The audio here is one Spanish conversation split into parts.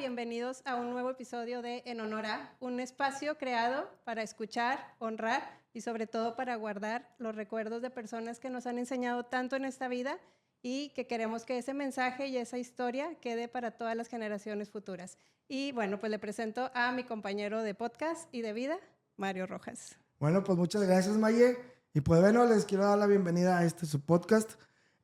bienvenidos a un nuevo episodio de En Honor a, un espacio creado para escuchar, honrar y sobre todo para guardar los recuerdos de personas que nos han enseñado tanto en esta vida y que queremos que ese mensaje y esa historia quede para todas las generaciones futuras. Y bueno, pues le presento a mi compañero de podcast y de vida, Mario Rojas. Bueno, pues muchas gracias, Maye. Y pues bueno, les quiero dar la bienvenida a su podcast.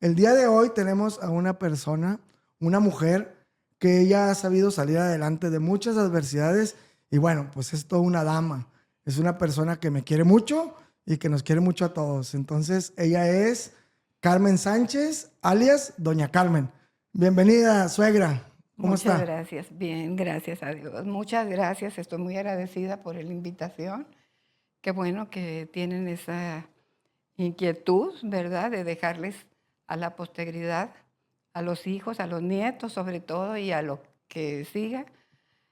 El día de hoy tenemos a una persona, una mujer, que ella ha sabido salir adelante de muchas adversidades. Y bueno, pues es toda una dama. Es una persona que me quiere mucho y que nos quiere mucho a todos. Entonces, ella es Carmen Sánchez, alias Doña Carmen. Bienvenida, suegra. ¿Cómo está? Muchas gracias. Bien, gracias a Dios. Muchas gracias. Estoy muy agradecida por la invitación. Qué bueno que tienen esa inquietud, ¿verdad?, de dejarles a la posteridad, a los hijos, a los nietos sobre todo, y a lo que siga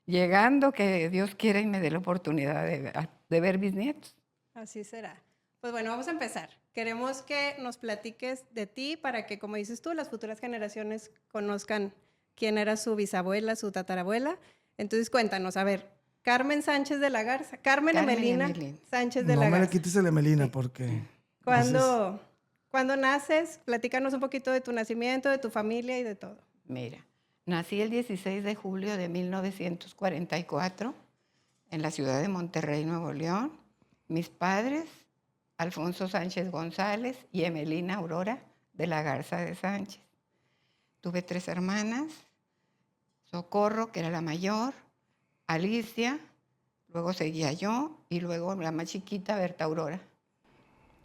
llegando, que Dios quiera y me dé la oportunidad de ver mis nietos. Así será. Pues bueno, vamos a empezar. Queremos que nos platiques de ti para que, como dices tú, las futuras generaciones conozcan quién era su bisabuela, su tatarabuela. Entonces cuéntanos, a ver, Carmen Sánchez de la Garza, Carmen Emelina Sánchez de la Garza. No me le quites el Emelina porque... ¿Cuándo naces? Platícanos un poquito de tu nacimiento, de tu familia y de todo. Mira, nací el 16 de julio de 1944 en la ciudad de Monterrey, Nuevo León. Mis padres, Alfonso Sánchez González y Emelina Aurora de la Garza de Sánchez. Tuve 3 hermanas, Socorro, que era la mayor, Alicia, luego seguía yo y luego la más chiquita, Berta Aurora.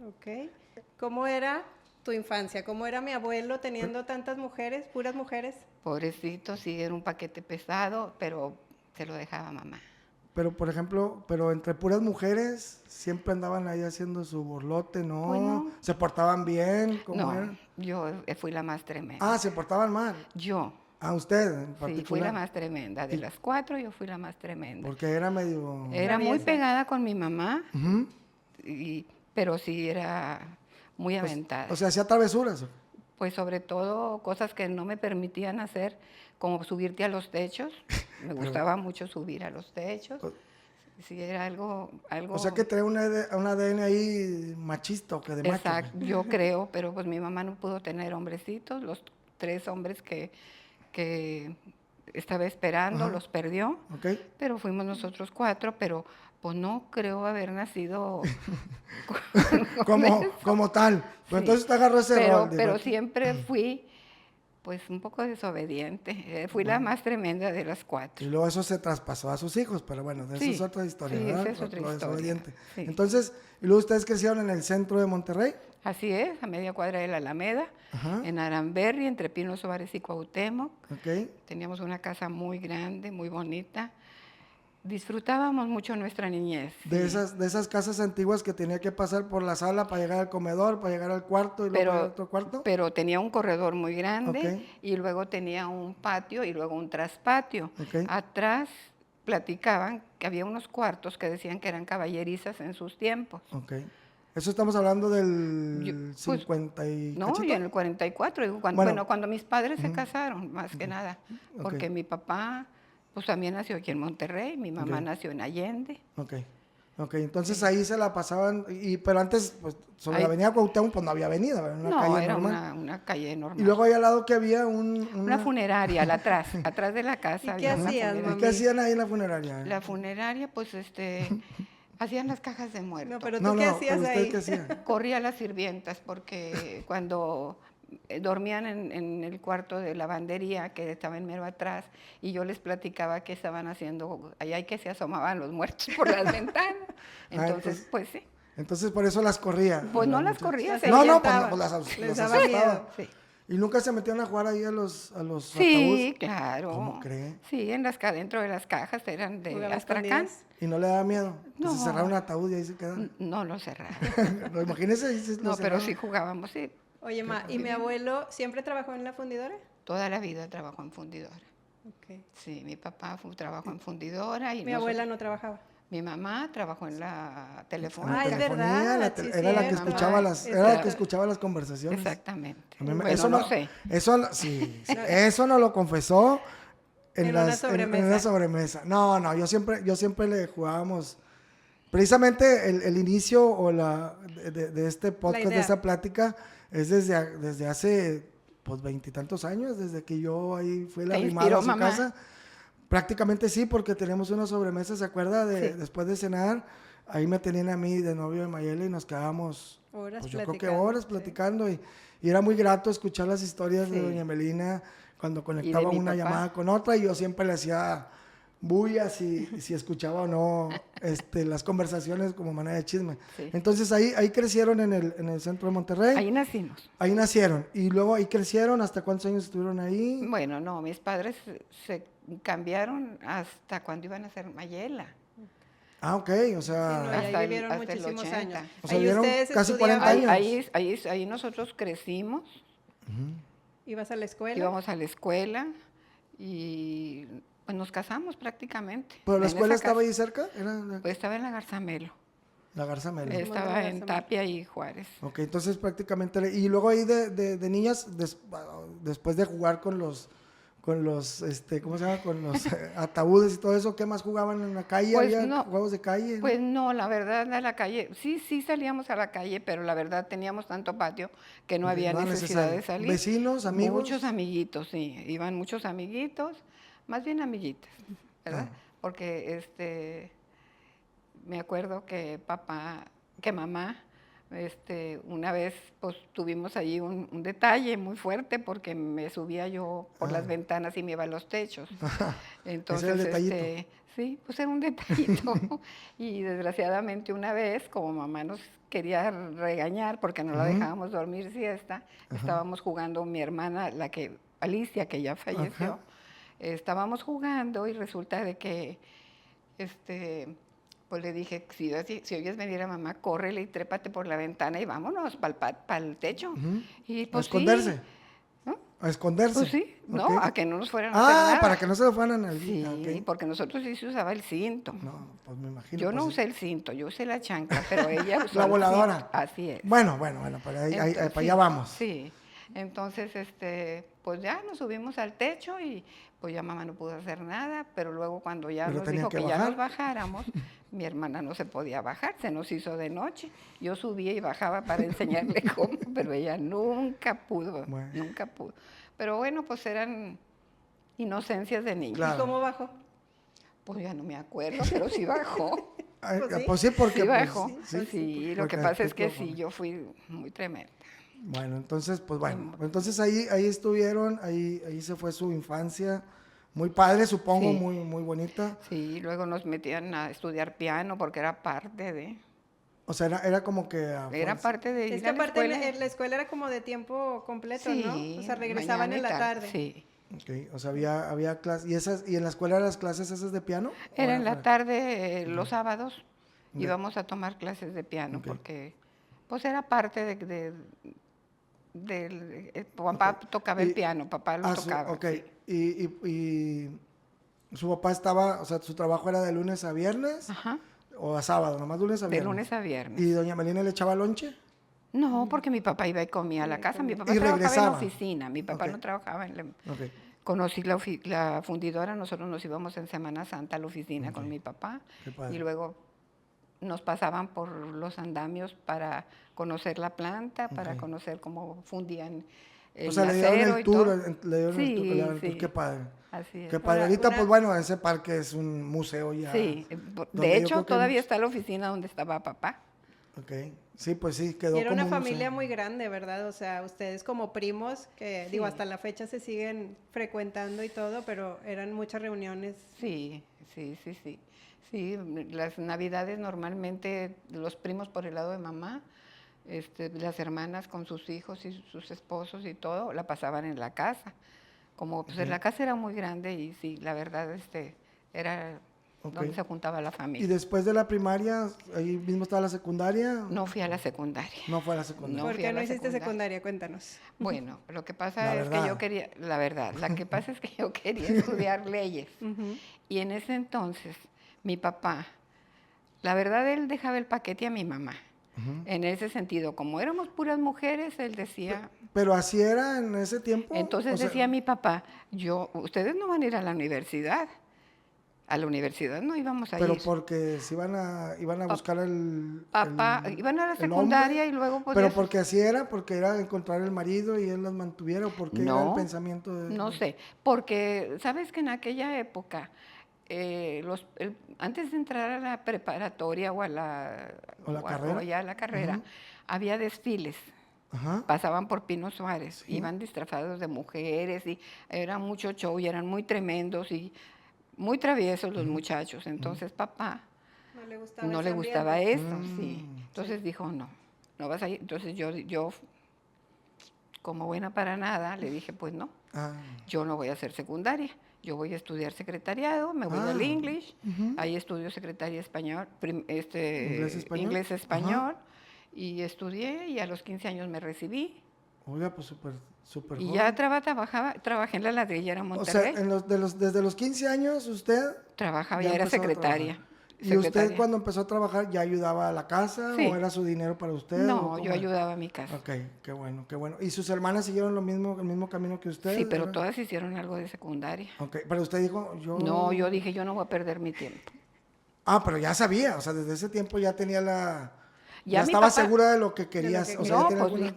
Ok. ¿Cómo era tu infancia? ¿Cómo era mi abuelo teniendo tantas mujeres, puras mujeres? Pobrecito, sí, era un paquete pesado, pero se lo dejaba mamá. Pero, por ejemplo, entre puras mujeres siempre andaban ahí haciendo su borlote, ¿no? Pues no. ¿Se portaban bien? ¿Cómo No, era? yo fui la más tremenda. Ah, ¿se portaban mal? Yo. Ah, usted en particular. Sí, fui la más tremenda. De las 4 yo fui la más tremenda. Porque era medio... Era muy pegada con mi mamá, Uh-huh. pero sí era muy aventada. O sea, hacía travesuras. Pues sobre todo cosas que no me permitían hacer, como subirte a los techos. Me gustaba mucho subir a los techos. Sí, era algo... O sea, que traía un ADN ahí machista o que de macho. Exacto, yo creo, pero pues mi mamá no pudo tener hombrecitos. Los 3 hombres que estaba esperando, Ajá. los perdió. Ok. Pero fuimos nosotros 4, pero pues no creo haber nacido como tal. Pues sí. entonces te agarró ese rol. Pero siempre fui pues un poco desobediente. Fui la más tremenda de las 4. Y luego eso se traspasó a sus hijos, pero bueno, Sí, eso es otra historia, sí, ¿verdad? esa es otra Lo historia, desobediente. sí. Entonces, y luego ustedes crecieron en el centro de Monterrey. Así es, a media cuadra de la Alameda, Ajá. en Aramberri, entre Pino Suárez y Cuauhtémoc. Ok. Teníamos una casa muy grande, muy bonita. Disfrutábamos mucho nuestra niñez. De sí. esas casas antiguas que tenía que pasar por la sala para llegar al comedor, para llegar al cuarto y luego para otro cuarto. Pero tenía un corredor muy grande, Ok. y luego tenía un patio y luego un traspatio. Ok. Atrás platicaban que había unos cuartos que decían que eran caballerizas en sus tiempos. Ok. Eso estamos hablando del Pues, 50 y No, cachito. y en el 44, digo, cuando mis padres se casaron, más que nada, porque mi papá pues también nació aquí en Monterrey, mi mamá nació en Allende. Ok, entonces ahí se la pasaban, pero antes, pues, sobre la avenida Cuauhtémoc, pues no había avenida, era una calle era normal. una calle normal. Y luego ahí al lado que había una funeraria, atrás de la casa. ¿Y qué hacían, ¿Y qué hacían ahí en la funeraria? La funeraria, pues, hacían las cajas de muertos. No, pero ¿tú qué hacías ¿usted ahí? qué hacía? Corría a las sirvientas porque cuando dormían en el cuarto de lavandería que estaba en mero atrás, y yo les platicaba qué estaban haciendo allá y que se asomaban los muertos por las ventanas. Entonces, pues sí. Entonces por eso las corría. Pues no las corría, se pues ahuyentaban. las Les asustaba. daba miedo. Sí. ¿Y nunca se metieron a jugar ahí a los Sí, ataúdes? claro. ¿Cómo cree? Sí, dentro de las cajas eran de Jugaban Astracán. escondidas. ¿Y no le daba miedo? No. Se cerraba un ataúd y ahí se quedaba. No lo cerraron. No, imagínese ahí se lo No, pero cerraban. sí jugábamos, sí. Oye, Ma, ¿y mi abuelo siempre trabajó en la fundidora? Toda la vida trabajó en fundidora. Okay. Sí, mi papá trabajó en fundidora. Y mi abuela no trabajaba. Mi mamá trabajó en la telefónica. Ah, es verdad. Sí, era la que cierto. escuchaba las conversaciones. Exactamente. A mí Bueno, eso no sé. Eso no lo confesó En una sobremesa. En una sobremesa. No, yo siempre le jugábamos. Precisamente el inicio o de este podcast, de esta plática, es desde hace, pues, 20 y tantos años, desde que yo ahí fui la arrimada a su mamá? casa. Prácticamente sí, porque teníamos una sobremesa, ¿se acuerda? Sí. Después de cenar, ahí me tenían a mí de novio de Mayela y nos quedábamos, Horas pues yo creo que platicando, horas sí. platicando y era muy grato escuchar las historias de Sí. doña Melina cuando conectaba mi una papá. llamada con otra y yo siempre le hacía bulla si escuchaba o no las conversaciones como manera de chisme. Sí. Entonces ahí crecieron en el centro de Monterrey. Ahí nacimos. Ahí nacieron. Y luego ahí crecieron. ¿Hasta cuántos años estuvieron ahí? Bueno, no, mis padres se cambiaron hasta cuando iban a ser Mayela. Ah, ok. O Sí, no, y sea, Hasta ahí el- vivieron hasta el muchísimos 80. años. O sea, Ahí vivieron ustedes casi 40 estudiaban, años. Ahí nosotros crecimos, ibas a la escuela. íbamos a la escuela y pues nos casamos prácticamente. ¿pero la en escuela esa estaba casa. ahí cerca? Era Pues estaba en la Garzamelo. la Garza Melo. Es- Estaba en Garzamelo. Tapia y Juárez. Ok, entonces prácticamente... Y luego ahí de niñas, después de jugar con los ¿cómo se llama? Con los ataúdes y todo eso, ¿qué más jugaban en la calle? Pues ¿Había no. juegos de calle? Pues no, la verdad, a la calle, sí salíamos a la calle, pero la verdad teníamos tanto patio que no Ok, había no era necesidad de necesario. salir. ¿Vecinos, amigos? Muchos amiguitos, sí, iban muchos amiguitos, más bien amiguitas, ¿verdad? Ah. Porque me acuerdo que mamá, una vez pues tuvimos allí un detalle muy fuerte porque me subía yo por las ventanas y me iba a los techos. Entonces, el detallito. sí, pues era un detallito. Y desgraciadamente una vez, como mamá nos quería regañar porque no la dejábamos dormir siesta, estábamos jugando mi hermana, Alicia, que ya falleció, Ajá. estábamos jugando y resulta de que, pues le dije, si oyes venir a mamá, córrele y trépate por la ventana y vámonos para el techo. Y ¿A pues esconderse? sí. ¿No? ¿A esconderse? Pues sí, no, Ok. a que no nos fueran a hacer nada. Para que no se lo fueran al... Sí, ok. porque nosotros sí se usaba el cinto. No, pues me imagino. Yo no pues, usé el cinto, yo usé la chancla, pero ella usó La el voladora. cinto. Así es. Bueno, para Entonces, allá vamos. Sí, entonces, pues ya nos subimos al techo y pues ya mamá no pudo hacer nada, pero luego cuando ya Pero nos tenía dijo que que ya bajar. nos bajáramos, mi hermana no se podía bajar, se nos hizo de noche. Yo subía y bajaba para enseñarle cómo, pero ella nunca pudo, Bueno. nunca pudo. Pero bueno, pues eran inocencias de niños. Claro. ¿Y cómo bajó? Pues ya no me acuerdo, pero sí bajó. Ay, Pues sí. pues sí, porque... Sí pues, bajó. Sí, lo porque que pasa es que pues, sí, yo fui muy tremenda. Bueno, entonces, pues bueno. Entonces ahí estuvieron, ahí se fue su infancia. Muy padre, supongo, Sí. muy bonita. Sí, luego nos metían a estudiar piano porque era parte de... O sea, era como que... Era parte de ir Es que a la aparte escuela. la escuela era como de tiempo completo, Sí, ¿no? O sea, regresaban mañana en y la tarde. Sí. Ok, o sea, había clases. ¿Y en la escuela eran las clases esas de piano? ¿O Era en la fuera? tarde, los sábados, Ya. íbamos a tomar clases de piano Ok. porque pues era parte papá tocaba el Y- piano, papá lo tocaba. Ok, sí. y su papá estaba, o sea, su trabajo era de lunes a viernes Ajá, o a sábado, nomás lunes a de viernes. lunes a viernes. ¿Y doña Melina le echaba lonche? No, porque mi papá iba y comía a la casa. Mi papá Y trabajaba en regresaba. la oficina. Mi papá Ok. no trabajaba en la... Ok. Conocí la fundidora, nosotros nos íbamos en Semana Santa a la oficina con mi papá Qué padre. y luego nos pasaban por los andamios para conocer la planta, para Ok. conocer cómo fundían el O sea, le dieron acero el y tour, todo. le dieron el tour, Sí, tour, sí. qué padre. Así es. Qué padre. Ahora, Ahorita, una- pues bueno, ese parque es un museo ya. Sí, donde de yo hecho creo que todavía muchos- está la oficina donde estaba papá. Ok. Sí, pues sí, quedó Y era como una un familia museo. muy grande, ¿verdad? O sea, ustedes como primos, que digo, hasta la fecha se siguen frecuentando y todo, pero eran muchas reuniones. Sí, sí, sí, sí. Sí, las navidades normalmente los primos por el lado de mamá, las hermanas con sus hijos y sus esposos y todo, la pasaban en la casa. Como pues la casa era muy grande y sí, la verdad era Ok. donde se juntaba la Y familia. después de la primaria, ahí mismo estaba la secundaria. No fui a la secundaria. No fue a la secundaria. No ¿Por fui qué a no la hiciste secundaria. secundaria? Cuéntanos. Bueno, lo que pasa La es que verdad. yo quería, la verdad, la que pasa es que yo quería estudiar leyes. Ujú. Y en ese entonces, mi papá, la verdad, él dejaba el paquete a mi mamá. En ese sentido, como éramos puras mujeres, él decía... Pero así era en ese tiempo. Entonces O sea, decía mi papá, ustedes no van a ir a la universidad. A la universidad no íbamos a pero ir. porque se iban a buscar Papá, iban a la el secundaria hombre, y luego pero podías... porque así era, porque era encontrar el marido y él las mantuviera, o porque era el No, pensamiento de... no sé, porque sabes que en aquella época, antes de entrar a la preparatoria o a la, ¿O la o carrera? ya a la carrera, había desfiles. Ajá. Pasaban por Pino Suárez, Sí. iban disfrazados de mujeres y era mucho show y eran muy tremendos y muy traviesos los muchachos. Entonces papá No le gustaba no ese le gustaba ambiente. eso, sí. Entonces dijo, no, no vas a ir. Entonces yo, como buena para nada, le dije, pues no, Ah, yo no voy a hacer secundaria. Yo voy a estudiar secretariado, me voy al English, ahí estudio secretaria español, ¿Inglés-español? inglés-español, y estudié y a los 15 años me recibí. oiga, pues súper Y joven. ya trabajé en la ladrillera O sea, Monterrey. desde los 15 años usted Trabajaba, ya ya era empezó a secretaria. trabajar. ¿Y usted secretaria. cuando empezó a trabajar ya ayudaba a la casa Sí. o era su dinero para usted? o No, cómo yo era? ayudaba a mi casa. Ok, qué bueno, qué bueno. ¿Y sus hermanas siguieron el mismo camino que usted? Sí, pero ¿verdad? todas hicieron algo de secundaria. Ok, pero usted dijo, yo... No, yo dije, yo no voy a perder mi tiempo. Ah, pero ya sabía, o sea, desde ese tiempo ya tenía la... Ya Ya mi estaba papá- segura de lo que querías, que o sea, ya No, tenía pues alguna...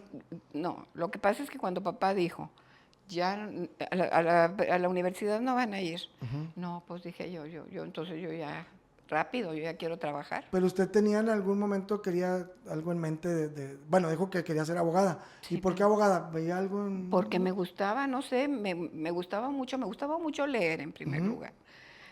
no, lo que pasa es que cuando papá dijo, ya a la universidad no van a ir. No, pues dije yo, entonces yo ya, rápido, yo ya quiero trabajar. Pero usted tenía en algún momento, quería algo en mente bueno, dijo que quería ser abogada. ¿Y por qué abogada? ¿Veía algo en...? Porque me gustaba, no sé, me gustaba mucho leer en primer lugar.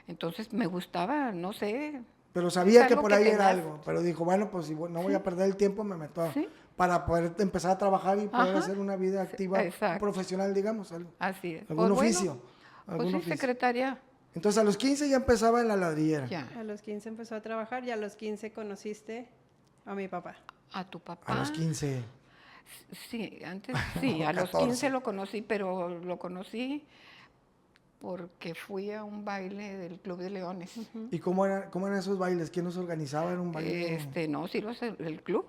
Entonces me gustaba, no sé. Pero es sabía que algo por ahí era tenías. algo. Pero dijo, bueno, pues si no voy a perder el tiempo, me meto Sí. para poder empezar a trabajar y poder Ajá. hacer una vida activa, exacto. profesional, digamos, algo. Así es. Algún Pues oficio. bueno, Algún pues sí, oficio. secretaria, Entonces a los 15 ya empezaba en la ladrillera. ya. A los 15 empezó a trabajar y a los 15 conociste a mi papá. A tu papá. A los 15. Sí, antes sí, O a los 14. 15 lo conocí, pero lo conocí porque fui a un baile del Club de Leones. ¿Y cómo eran esos bailes? ¿Quién los organizaba? ¿Era un baile? No, sí, el club.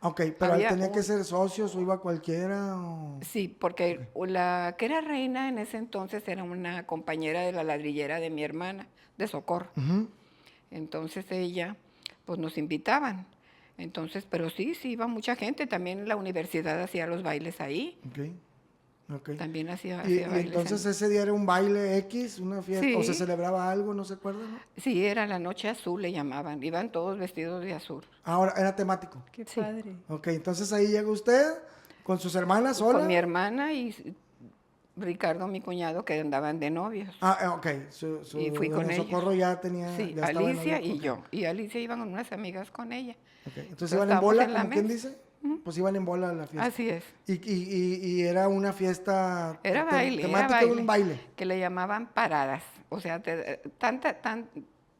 Ok, pero él había tenía que un- ser socios o iba cualquiera. Sí, porque la que era reina en ese entonces era una compañera de la ladrillera de mi hermana, de Socorro. Ujú. Entonces ella, pues nos invitaban. Entonces, pero sí iba mucha gente. También la universidad hacía los bailes ahí. Ok. También hacía Y bailes. entonces ese día era un baile X, una fiesta, o se Sí. celebraba algo, no se acuerda, ¿no? Sí, era la noche azul, le llamaban. Iban todos vestidos de azul. Ahora era temático. Qué Sí. padre. Ok, entonces ahí llega usted con sus hermanas sola. Con mi hermana y Ricardo, mi cuñado, que andaban de novios. Ok, Y fui con doña ellos. Socorro ya tenía. Sí, ya estaba de Alicia novia. y Ok, yo. Y Alicia iban con unas amigas con ella. ok. Entonces Entonces, iban en estábamos bola, en la como quien mesa. dice. Pues iban en bola a la fiesta. Así es. Y era una fiesta. Era baile, temática de un baile. que le llamaban paradas. O sea,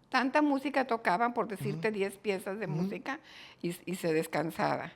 tanta música tocaban, por decirte 10 piezas de música, y se descansaba.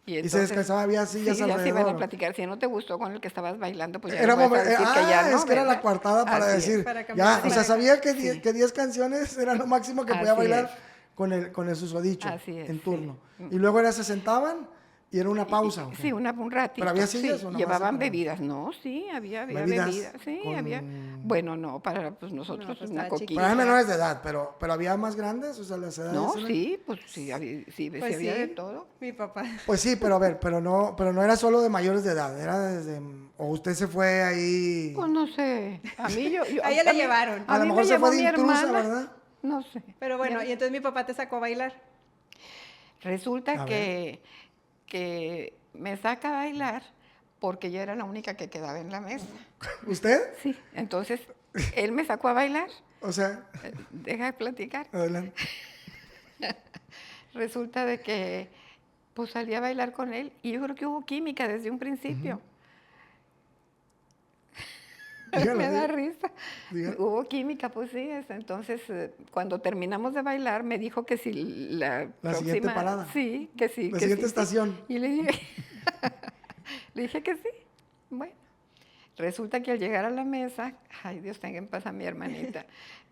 Y se descansaba, había sillas sí, ya se iban alrededor. a platicar. Si no te gustó con el que estabas bailando, pues ya Era no vas a momen- decir que ya no, es que era la ¿verdad? coartada para Así es. decir. Para Ya, cambiar o de sea, pareja. sabía que Sí. 10 canciones era lo máximo que podía Así bailar es. con el susodicho Así es, en sí. turno. Y luego se sentaban y era una pausa. ¿o qué? Sí, un ratito. ¿Pero había sillas sí, o nomás llevaban se paraban? bebidas. No, sí, había Bebidas bebidas. Sí, con- había. Bueno, no, para pues nosotros No, pues una estaba coquita. chiquita. Pero eran menores de edad, pero había más grandes, o sea, las edades. No, eran- sí, pues sí, sí, Pues había sí, de todo. mi papá. Pues sí, pero a ver, pero no era solo de mayores de edad, era desde. O usted se fue ahí. Pues no sé, a mí A ella le mí- llevaron. A lo mí mejor me se fue llevó de mi intrusa, hermana. ¿verdad? No sé. Pero bueno, y entonces mi papá te sacó a bailar. Resulta A que me saca a bailar porque yo era la única que quedaba en la mesa. ¿Usted? Sí, entonces él me sacó a bailar. O sea, Deja de platicar. adelante. Resulta de que pues salí a bailar con él y yo creo que hubo química desde un principio. Dígalo, Me da dígalo. risa. Dígalo. Hubo química, pues sí. Entonces, cuando terminamos de bailar, me dijo que si la siguiente próxima... parada. Sí, que sí. La que siguiente sí, sí. estación. Y le dije, le dije que sí. Bueno, resulta que al llegar a la mesa, ay Dios tenga en paz a mi hermanita,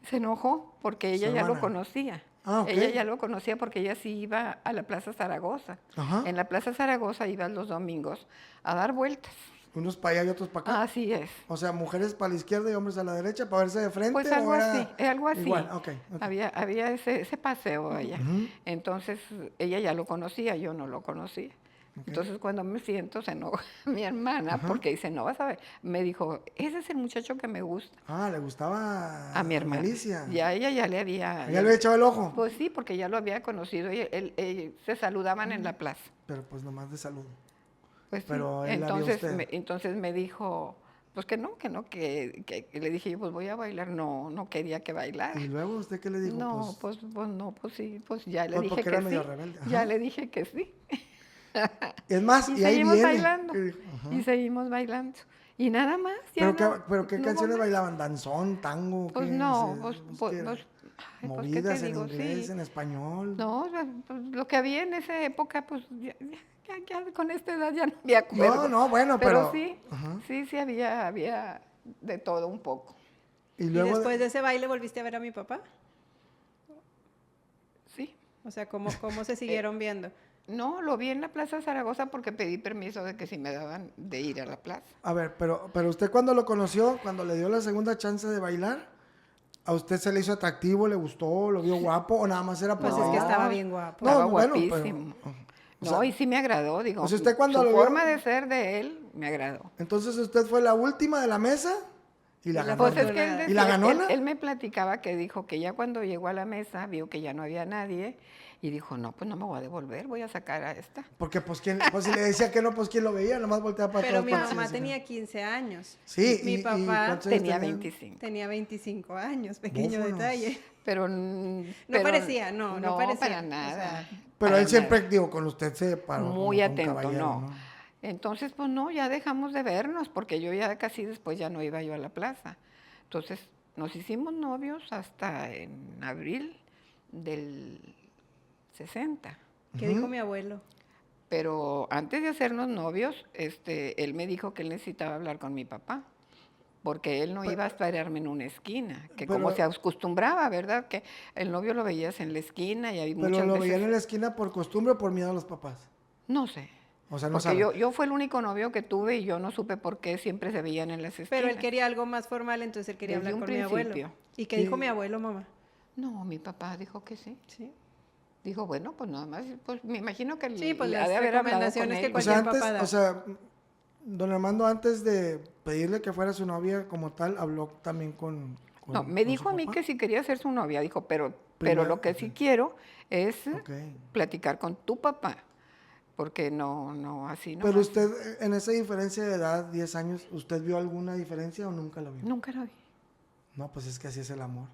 se enojó porque ella ya lo hermana. conocía. Ah, ok. Ella ya lo conocía porque ella sí iba a la Plaza Zaragoza. Ajá. En la Plaza Zaragoza iba los domingos a dar vueltas. Unos para allá y otros para acá. Así es. O sea, mujeres para la izquierda y hombres a la derecha para verse de frente. Pues ¿o algo era así, algo así. Igual, ok. Había ese paseo allá. Ujú. Entonces, ella ya lo conocía, yo no lo conocía. Ok. Entonces, cuando me siento, se enoja mi hermana, Ajá. porque dice, no vas a ver. Me dijo, ese es el muchacho que me gusta. Ah, le gustaba A mi hermana. Alicia. Ya ella ya le había... ¿Ya le había echado el ojo? Pues sí, porque ya lo había conocido y se saludaban en la plaza. Pero pues nomás de salud. Pues sí. Pero él la vio a usted. Entonces me dijo, pues que que le dije yo, pues voy a bailar. No, no quería que bailara. ¿Y luego usted qué le dijo? No, pues no, pues sí, pues ya le Pues dije porque que era sí. medio rebelde, ajá. Ya le dije que sí. Es más, y ahí seguimos viene. bailando. ¿Qué dijo? Ajá. Y seguimos bailando. Y nada más. Ya ¿Pero qué no hubo canciones más. bailaban? ¿Danzón, tango? Pues qué? no, ¿Qué era? ay, pues, ¿qué ¿Movidas te en digo? inglés, Sí. en español? No, pues, lo que había en esa época, pues ya con esta edad ya no me acuerdo. No, bueno, pero... sí, Ajá. sí había de todo un poco. Y ¿Y luego... después de ese baile volviste a ver a mi papá? Sí. O sea, ¿cómo se siguieron viendo? No, lo vi en la Plaza Zaragoza porque pedí permiso de que si me daban de ir a la plaza. A ver, pero usted cuando lo conoció, cuando le dio la segunda chance de bailar, ¿a usted se le hizo atractivo, le gustó, lo vio guapo o nada más era por Pues es que bailar? estaba bien guapo. No, Estaba bueno, pero- guapísimo. o No, sea, y sí me agradó, digo. o sea, usted cuando su lo vio- forma de ser de él me agradó. Entonces usted fue la última de la mesa y la Y la ganó. Pues es que Afortunada. él ¿Y la decía- ganona? él me platicaba que dijo que ya cuando llegó a la mesa vio que ya no había nadie y dijo, no, pues no me voy a devolver, voy a sacar a esta. Porque pues, pues si le decía que no, pues quién lo veía, nomás volteaba para Pero todas mi partes y mamá decía, tenía 15 años. Sí, Mi y papá ¿cuántos años Tenía tenía? 25. tenía 25 años, pequeño Búfalos. detalle. Pero, No parecía, no parecía, para o nada. sea, Pero para él siempre, nada. digo, con usted se paró Muy como un atento, caballero, no. Entonces, pues no, ya dejamos de vernos, porque yo ya casi después ya no iba yo a la plaza. Entonces, nos hicimos novios hasta en abril del 60. ¿qué dijo mi abuelo? Pero antes de hacernos novios, él me dijo que él necesitaba hablar con mi papá, porque él no iba a esperarme en una esquina, que como pero- se acostumbraba, ¿verdad? Que el novio lo veías en la esquina y hay Pero muchas lo veces... veían en la esquina por costumbre o por miedo a los papás. No sé. O sea, no Porque sabe. yo fue el único novio que tuve y yo no supe por qué siempre se veían en las esquinas. Pero él quería algo más formal, entonces él quería Desde hablar un con mi abuelo. principio. ¿Y qué dijo mi abuelo, mamá? No, mi papá dijo que sí. Sí. Dijo, bueno, pues nada más, pues me imagino que Sí, pues ha las de haber hablado con recomendaciones que él. O sea, cualquier papá da. o sea, don Armando, antes de pedirle que fuera su novia como tal, habló también con No, me con dijo su a mí papá. que si quería ser su novia, dijo, pero Primero, lo que sí quiero es Ok. platicar con tu papá, porque no, así no. Pero usted, en esa diferencia de edad, 10 años, ¿usted vio alguna diferencia o nunca la vio? Nunca la vi. No, pues es que así es el amor.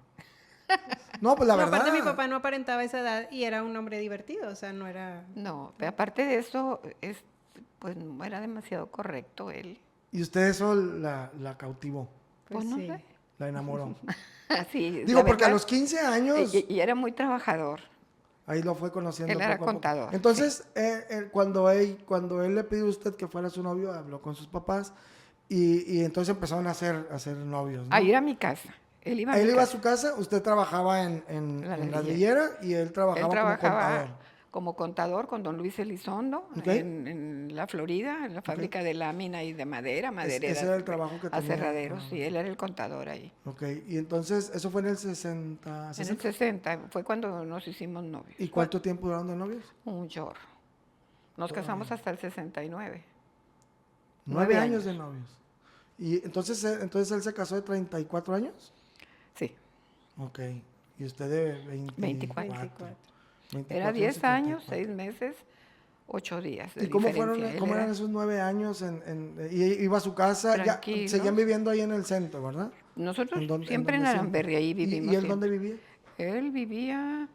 No, pues la No, verdad. aparte mi papá no aparentaba esa edad y era un hombre divertido, o sea, no era... No, pero aparte de eso, pues no era demasiado correcto él. Y usted eso la cautivó, Pues no sí. sé. la enamoró. Así, Digo, la porque a verdad, los 15 años, y era muy trabajador. ahí lo fue conociendo Él era poco a poco. contador, Entonces, cuando él le pidió a usted que fuera su novio, habló con sus papás y entonces empezaron a hacer novios, ¿no? A ir a mi casa. Él iba a Él mi iba a casa. su casa, usted trabajaba en La la ladrillera. ladrillera y él Él trabajaba como trabajaba contador. como contador con don Luis Elizondo Ok. en la Florida, en la fábrica de lámina y de madera, madereras. ese era el trabajo que tenía. Aserraderos, Ah. sí, él era el contador ahí. Ok, y entonces, eso fue en el 60, En el 60 fue cuando nos hicimos novios. ¿Y cuánto tiempo duraron de novios? Un chorro. Nos casamos hasta el 69. 9 años de novios. Y entonces él se casó de 34 años. Sí, Ok. Y usted de 24. 24. 24 era 10 años, 74. 6 meses, 8 días. De ¿Y cómo diferencia. Él cómo eran era- esos 9 años? Y iba a su casa, ya Tranquilo. seguían viviendo ahí en el centro, ¿verdad? Nosotros ¿En dónde- siempre en dónde Aramberri, ahí vivimos. ¿Y él siempre. dónde vivía? Él vivía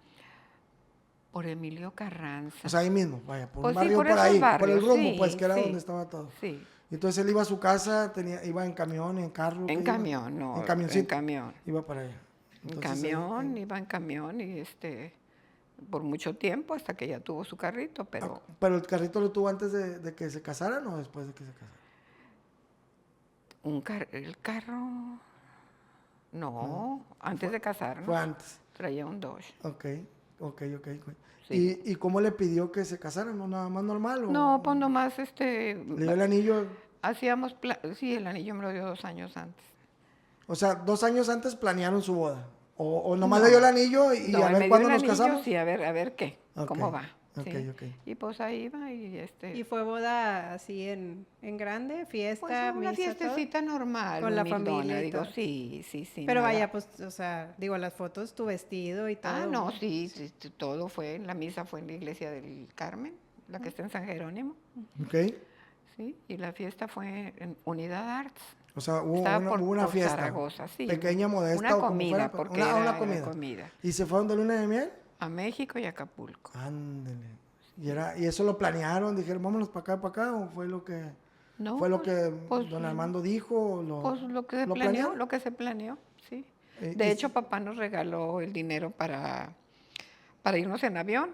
por Emilio Carranza. O sea, ahí mismo, vaya, por Pues un sí, barrio por por esos ahí, por barrios, el rumbo, sí, pues, que era sí. donde estaba todo. Sí, Y entonces él iba a su casa, iba en camión, en carro. ¿qué en iba? camión, no, En camioncito. en camión. Iba para allá. En Entonces, ahí- camión, iba en camión y por mucho tiempo hasta que ya tuvo su carrito, pero ¿Pero el carrito lo tuvo antes de que se casaran o después de que se casaran? el carro, no, antes de casarnos, Fue antes. traía un Dodge. Ok. Ok. Sí. ¿Y cómo le pidió que se casaran? ¿No nada más normal? ¿O No, pues nomás le dio el anillo? hacíamos, sí, el anillo me lo dio 2 años antes. O sea, 2 años antes planearon su boda. O nomás No, le dio el anillo y no, a él me ver dio cuándo el nos anillo, casamos. sí, a ver qué, Ok, cómo va, ok, sí. ok. Y pues ahí iba ¿Y fue boda así en grande, pues fiesta, una misa, todo? fiestecita normal, Con la humildona, familia y digo, todo. sí, Pero nada. vaya, pues, o sea, digo, las fotos, tu vestido y todo. Ah, no, sí, todo fue, la misa fue en la iglesia del Carmen, la que está en San Jerónimo, Ok. sí, y la fiesta fue en Unidad Arts. O sea, hubo Estaba una, por, hubo una por fiesta. Zaragoza, sí. Pequeña, modesta Una o como fuera. comida, Pero porque una era comida. comida. ¿Y se fueron de luna de miel? A México y Acapulco. Ándele. ¿Y eso lo planearon? ¿Dijeron, vámonos para acá? ¿O fue lo que, No, fue lo que pues, don Armando dijo? ¿O pues lo que se lo planeó, planearon? lo que se planeó, sí. Y De hecho, papá nos regaló el dinero para irnos en avión,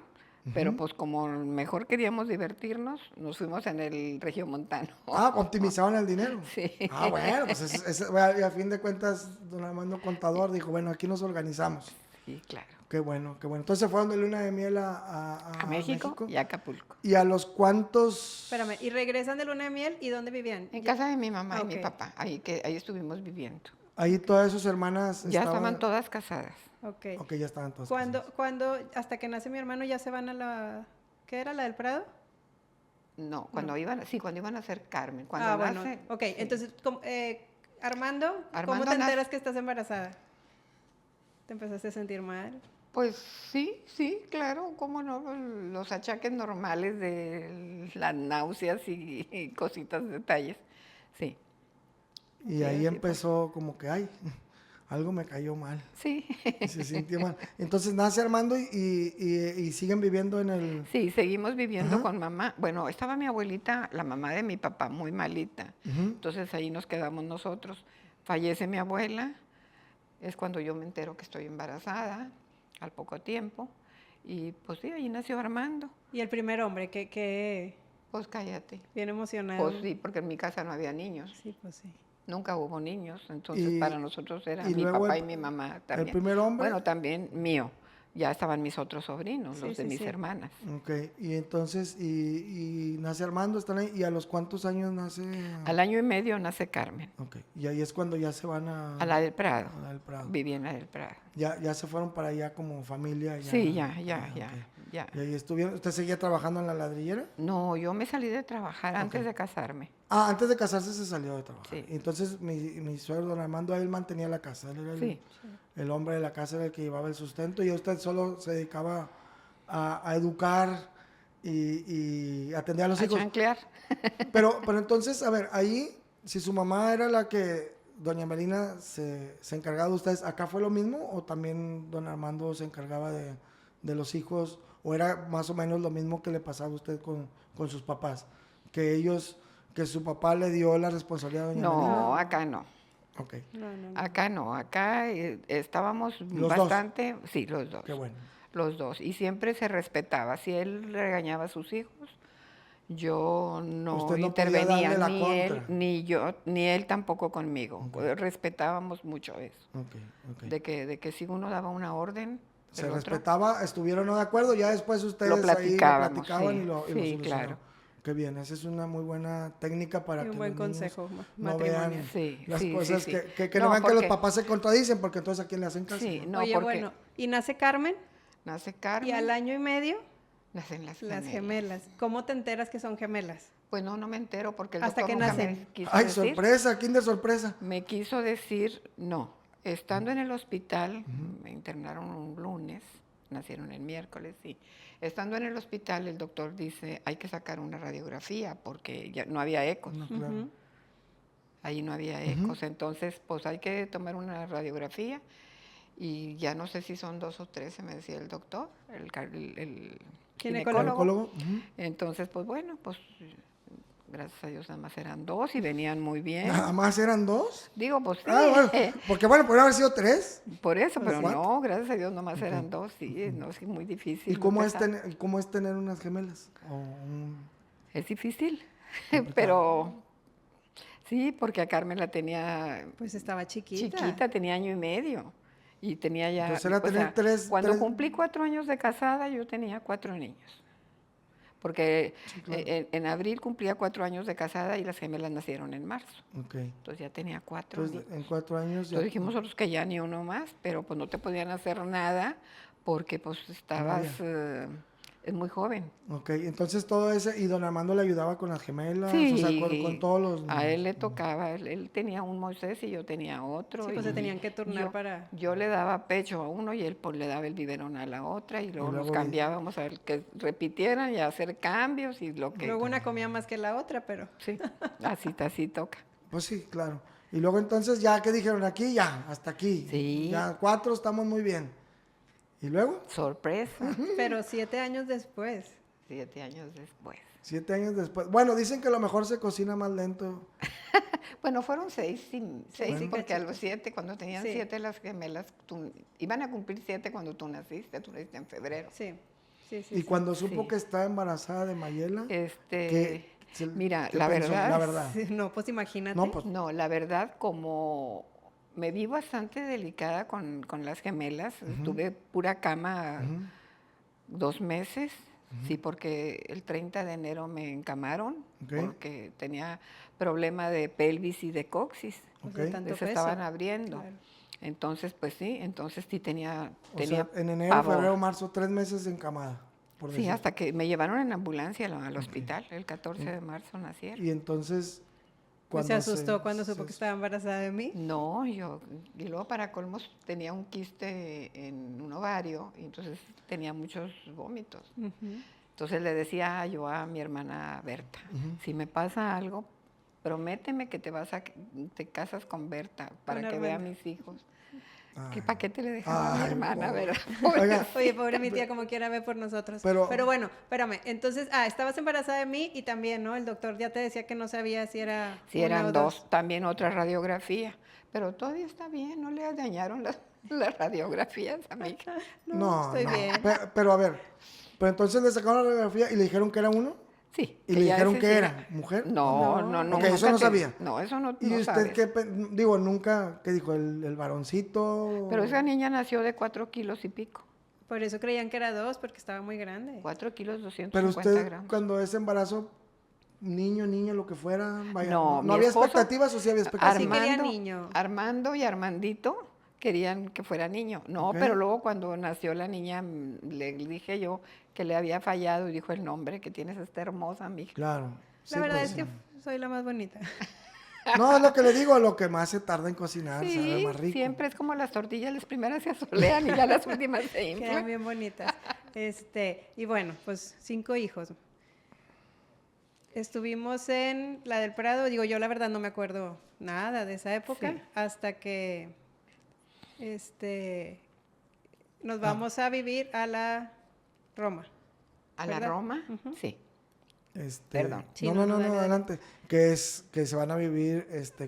pero pues como mejor queríamos divertirnos, nos fuimos en el Regiomontano. optimizaban el dinero. Sí. Bueno, pues bueno, y a fin de cuentas, don Armando Contador dijo, bueno, aquí nos organizamos. Sí, claro. Qué bueno, qué bueno. Entonces fueron de luna de miel A México y a Acapulco. ¿Y a los cuántos? Espérame, ¿y regresan de luna de miel? ¿Y dónde vivían? En casa de mi mamá y mi Ok. papá, ahí estuvimos viviendo. Ahí todas sus hermanas Ya estaban todas casadas. Ok. Ok, ya estaban todas ¿Cuándo, hasta que nace mi hermano, ya se van a la... ¿Qué era? ¿La del Prado? No, cuando iban a ser Carmen. Cuando Ah, bueno. nace, Ok, sí. entonces, Armando, ¿cómo Armando te nace- enteras que estás embarazada? ¿Te empezaste a sentir mal? Pues sí, claro, cómo no, los achaques normales de las náuseas y cositas, detalles, sí. Y Sí, ahí así empezó como que, ay, algo me cayó mal. Sí, Y se sintió mal. Entonces nace Armando y siguen viviendo en el... sí, seguimos viviendo Ajá. con mamá. Bueno, estaba mi abuelita, la mamá de mi papá, muy malita, Ujú. entonces ahí nos quedamos nosotros. Fallece mi abuela, es cuando yo me entero que estoy embarazada, al poco tiempo, y pues sí, ahí nació Armando. Y el primer hombre, que Pues cállate. bien emocionado. Pues sí, porque en mi casa no había niños. Sí, pues sí. Nunca hubo niños, entonces Y- para nosotros era y mi luego papá el- y mi mamá también. primer hombre? Bueno, también mío. Ya estaban mis otros sobrinos, Sí, los de sí, mis sí. hermanas. Ok, y entonces, y nace Armando, están ahí, ¿y a los cuántos años nace? Al año y medio nace Carmen, Ok, y ahí es cuando ya se van a la del Prado. a la del Prado. Viví en la del Prado. Ya se fueron para allá como familia. Sí, ya. Ok. Y ahí estuvieron, ¿usted seguía trabajando en la ladrillera? No, yo me salí de trabajar antes de casarme. Ah, antes de casarse se salió de trabajar. Sí. Entonces mi suegro, don Armando, él mantenía la casa. Él era Sí. el hombre de la casa, era el que llevaba el sustento y usted solo se dedicaba a educar y atender a los A hijos. chanclear. Pero entonces, a ver, ahí, si su mamá era la que, doña Melina, se encargaba de ustedes, ¿acá fue lo mismo o también don Armando se encargaba de los hijos? ¿O era más o menos lo mismo que le pasaba a usted con sus papás? Que su papá le dio la responsabilidad a doña Melina. No, acá no. Ok, No. Acá no. Acá estábamos Los bastante. Sí, los dos. qué bueno. Los dos. Y siempre se respetaba. Si él regañaba a sus hijos, yo no Usted no podía intervenía, darle la ni él, contra. ni yo, ni él tampoco conmigo. Ok. Respetábamos mucho eso. Ok. De que si uno daba una orden, Se el otro- respetaba, estuvieron no de acuerdo, ya después ustedes ahí lo platicábamos, platicaban sí. y lo Sí, solucionaron. claro. Qué bien, esa es una muy buena técnica para Y un que buen los niños consejo no vean matrimonial. Sí, las sí, cosas, sí, sí. que No, no vean que los porque- papás se contradicen, porque entonces a quién le hacen caso. Sí, ¿no? no, Oye, porque bueno, y nace Carmen nace Carmen, y al año y medio nacen las las gemelas. gemelas. ¿Cómo te enteras que son gemelas? Pues no me entero porque el Hasta doctor que nunca nacen. me quiso Ay, decir. sorpresa, kinder sorpresa. Me quiso decir no. Estando en el hospital, me internaron un lunes, nacieron el miércoles, sí. Estando en el hospital, el doctor dice, hay que sacar una radiografía porque ya no había ecos. No, claro. Ujú. Ahí no había ecos. Entonces, pues hay que tomar una radiografía y ya no sé si son 2 o 3, se me decía el doctor, el Ginecólogo. Ginecólogo. Ujú. Entonces, pues bueno, pues gracias a Dios nada más eran 2 y venían muy bien. Nada más eran 2. Digo, pues sí, Ah, bueno, porque bueno, podrían haber sido 3. por eso, pero ¿Cuatro? no, gracias a Dios nomás eran 2, sí, no, es muy difícil. ¿Y cómo empezar. cómo es tener unas gemelas? Es difícil, pero sí, porque a Carmen la tenía Pues estaba chiquita. chiquita, tenía año y medio. Y tenía ya... Entonces era tener cuando tres- cumplí 4 años de casada, yo tenía 4 niños. Porque Sí, claro. en abril cumplía 4 años de casada y las gemelas nacieron en marzo. Ok. Entonces ya tenía 4 Entonces, niños. en 4 años ya... Entonces dijimos nosotros que ya ni uno más, pero pues no te podían hacer nada porque pues estabas es muy joven. Ok, entonces todo ese, y don Armando le ayudaba con las gemelas, o sea, con Sí, todos los a él niños. le tocaba, él tenía un Moisés y yo tenía otro. Sí, pues se y tenían que turnar yo, para... yo le daba pecho a uno y él pues le daba el biberón a la otra y luego nos luego- cambiábamos a ver que repitieran y a hacer cambios y lo que... Luego una comía más que la otra, pero... Sí, así toca. Pues sí, claro. Y luego entonces ya, ¿qué dijeron? Aquí ya, hasta aquí. Sí. Ya 4 estamos muy bien. ¿Y luego? Sorpresa, Pero 7 años después. 7 años después. 7 años después. Bueno, dicen que a lo mejor se cocina más lento. Bueno, fueron 6, seis Sí, porque a cachitos. los 7, cuando tenían Sí. 7 las gemelas, iban a cumplir 7 cuando tú naciste en febrero. Sí, sí, sí. Y sí. cuando supo Sí. que estaba embarazada de Mayela, Mira, ¿qué la pensó? verdad, La verdad. Sí, no, pues imagínate. No, pues, no, la verdad, como me vi bastante delicada con las gemelas, tuve pura cama 2 meses, sí, porque el 30 de enero me encamaron, Ok. porque tenía problema de pelvis y de coxis, Pues de Ok. tanto se peso. estaban abriendo. Claro. Entonces sí tenía o sea, en enero, pavor. febrero, marzo, 3 meses encamada. Por Sí, decir. hasta que me llevaron en ambulancia al hospital, el 14 de marzo nacieron. Y entonces, Pues se asustó cuando supo se- que estaba embarazada de mí. No, y luego para colmos tenía un quiste en un ovario y entonces tenía muchos vómitos. Ujú. Entonces le decía yo a mi hermana Berta, si me pasa algo, prométeme que te casas con Berta para Con que vea a Armando. mis hijos. Ay. ¿Qué paquete le dejaba a mi Ay, hermana, pobre. verdad? Oiga, Oye, pobre mi tía, como quiera ver por nosotros. Pero- Pero bueno, espérame. Entonces, estabas embarazada de mí y también, ¿no? El doctor ya te decía que no sabía si era Sí, una eran o 2, también otra radiografía, pero todavía está bien, no le dañaron las radiografías, amiga. No, estoy bien. Pero a ver, pero entonces le sacaron la radiografía y le dijeron que era uno. Sí. ¿Y le ya dijeron ese que sí era? ¿Mujer? No, No. no, no. Ok, eso nunca no sabía. No, eso no, ¿Y no usted sabes. qué? Digo, nunca, ¿qué dijo? ¿El varoncito? Pero esa niña nació de 4 kilos y pico. Por eso creían que era 2, porque estaba muy grande. 4 kilos 250 Pero usted, gramos. cuando es embarazo, niño, niña, lo que fuera, vaya, No, ¿no mi había esposo- expectativas o sí había expectativas? Sí quería niño. Armando y Armandito querían que fuera niño. No, Ok. pero luego cuando nació la niña, le dije yo que le había fallado y dijo el nombre que tienes esta hermosa, mija. Claro. sí, La verdad pues, es que soy la más bonita. No, es lo que le digo, lo que más se tarda en cocinar, sabe Sí, más rico. siempre es como las tortillas, las primeras se asolean y ya las últimas se Quedan inflan. bien bonitas. Y bueno, pues 5 hijos. Estuvimos en la del Prado, digo, yo la verdad no me acuerdo nada de esa época, Sí. hasta que nos vamos a vivir a la Roma. ¿A la ¿verdad? Roma? Sí. Perdón. Sí, no, no, no, no, no, dale, dale. adelante. Que se van a vivir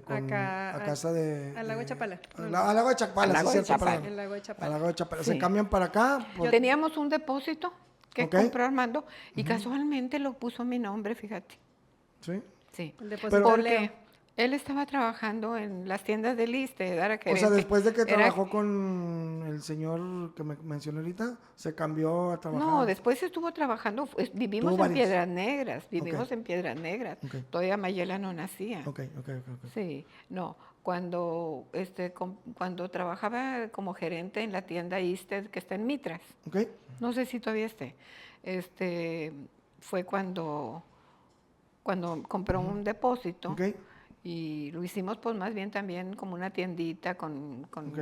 Acá, a casa de... al lago de Chapala. Al lago de Chapala, Al sí, lago de cierto, Chapala. perdón. El lago de Al Chapala. lago de Chapala. Sí. Se cambian para acá. Teníamos un depósito que Ok. compró Armando y casualmente lo puso mi nombre, fíjate. Sí. Sí. El depósito Pero- Leo. Porque él estaba trabajando en las tiendas de Liste, era O sea, gerente. después de que Era- trabajó con el señor que me mencionó ahorita, se cambió a trabajar. No, después estuvo trabajando, vivimos Tuvo en varios. Piedras Negras, vivimos Ok. en Piedras Negras. Ok. Todavía Mayela no nacía. Ok, ok, ok. Sí, no, cuando trabajaba como gerente en la tienda Easted, que está en Mitras, Ok. no sé si todavía fue cuando compró un depósito Ok. y lo hicimos pues más bien también como una tiendita con Ok.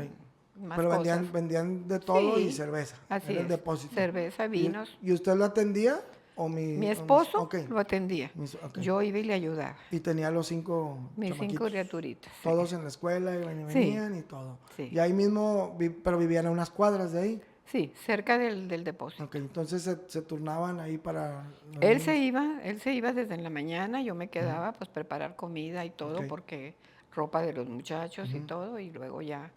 más Pero cosas. vendían de todo y Sí, cerveza. Así Era el es, depósito. cerveza, ¿Y- vinos. ¿Y usted lo atendía? ¿O Mi esposo ok. lo atendía, Ok. yo iba y le ayudaba, Y tenía los 5 mis 5 chamaquitos. criaturitas. sí. Todos en la escuela y Sí. venían y todo. Sí. Y ahí mismo, pero vivían a unas cuadras de ahí. Sí, cerca del depósito. Ok, entonces se turnaban ahí para... los Él niños. se iba desde en la mañana, yo me quedaba pues preparar comida y todo, Ok. porque ropa de los muchachos y todo, y luego ya.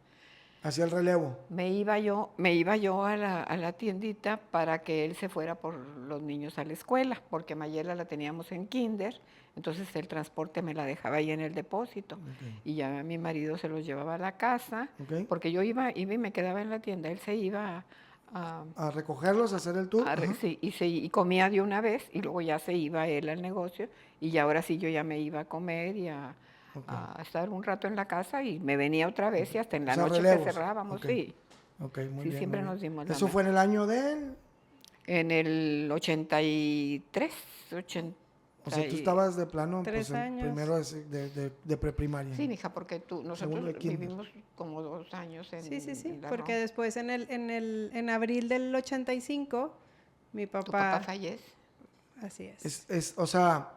Hacía el relevo. Me iba yo a la tiendita para que él se fuera por los niños a la escuela, porque Mayela la teníamos en kinder, entonces el transporte me la dejaba ahí en el depósito. Ok. Y ya mi marido se los llevaba a la casa, Ok. porque yo iba y me quedaba en la tienda, él se iba a, A recogerlos, a hacer el tour. Ajá. sí, y comía de una vez y luego ya se iba él al negocio y ya ahora sí yo ya me iba a comer y Ok. a estar un rato en la casa y me venía otra vez y hasta en la O sea, noche relevos. que cerrábamos, Ok. sí. Ok, muy Sí, bien. siempre muy nos bien. dimos la ¿Eso mano. fue en el año de él? En el 83, 80. O sea, tú estabas de plano, 3 pues, en años. primero de preprimaria. Sí, mija, porque nosotros Segundo de kinder. vivimos como 2 años en, Sí, en la porque Roma. después en abril del 85, mi Tu papá papá, fallece. así es. O sea,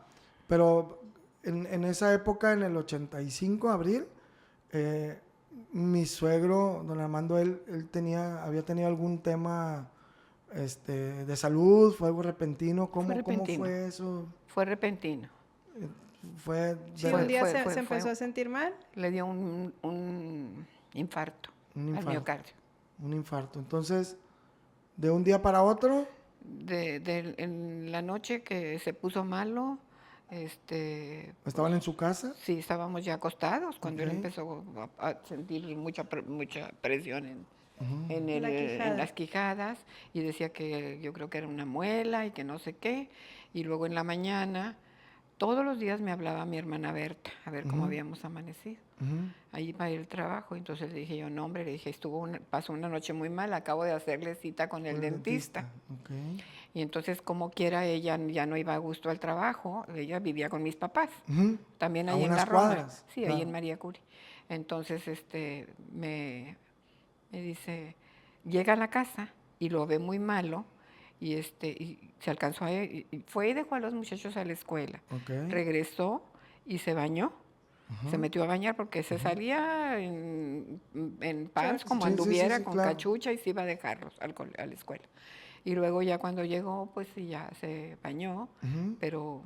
pero en esa época, en el 85, abril, mi suegro, don Armando, él había tenido algún tema de salud, fue algo repentino. ¿Cómo repentino. fue eso? Fue repentino. Fue Sí, de- un día fue- se fue- empezó fue- a sentir mal. Le dio un infarto Un al infarto. miocardio. un infarto. Entonces, de un día para otro, En la noche que se puso malo, estaban en su casa. sí, estábamos ya acostados cuando él Ok. empezó a sentir mucha presión Ujú. La quijada. en las quijadas y decía que yo creo que era una muela y que no sé qué. Y luego en la mañana, todos los días me hablaba mi hermana Berta a ver cómo Ujú. habíamos amanecido. Ujú. Ahí para el trabajo, entonces le dije yo, no hombre, le dije, pasó una noche muy mal, acabo de hacerle cita con el Con dentista. Ok. Y entonces, como quiera, ella ya no iba a gusto al trabajo, ella vivía con mis papás, Ujú. también A ahí en unas la Roma. cuadras, Sí, ahí claro. en María Curi. Entonces, me dice, llega a la casa y lo ve muy malo y se alcanzó y fue y dejó a los muchachos a la escuela. Ok. Regresó y se bañó. Ajá. Se metió a bañar porque se salía en pants como Sí, sí, sí, anduviera, sí, con claro. cachucha y se iba a dejarlos a la escuela. Y luego ya cuando llegó, pues sí, ya se bañó, Ujú. pero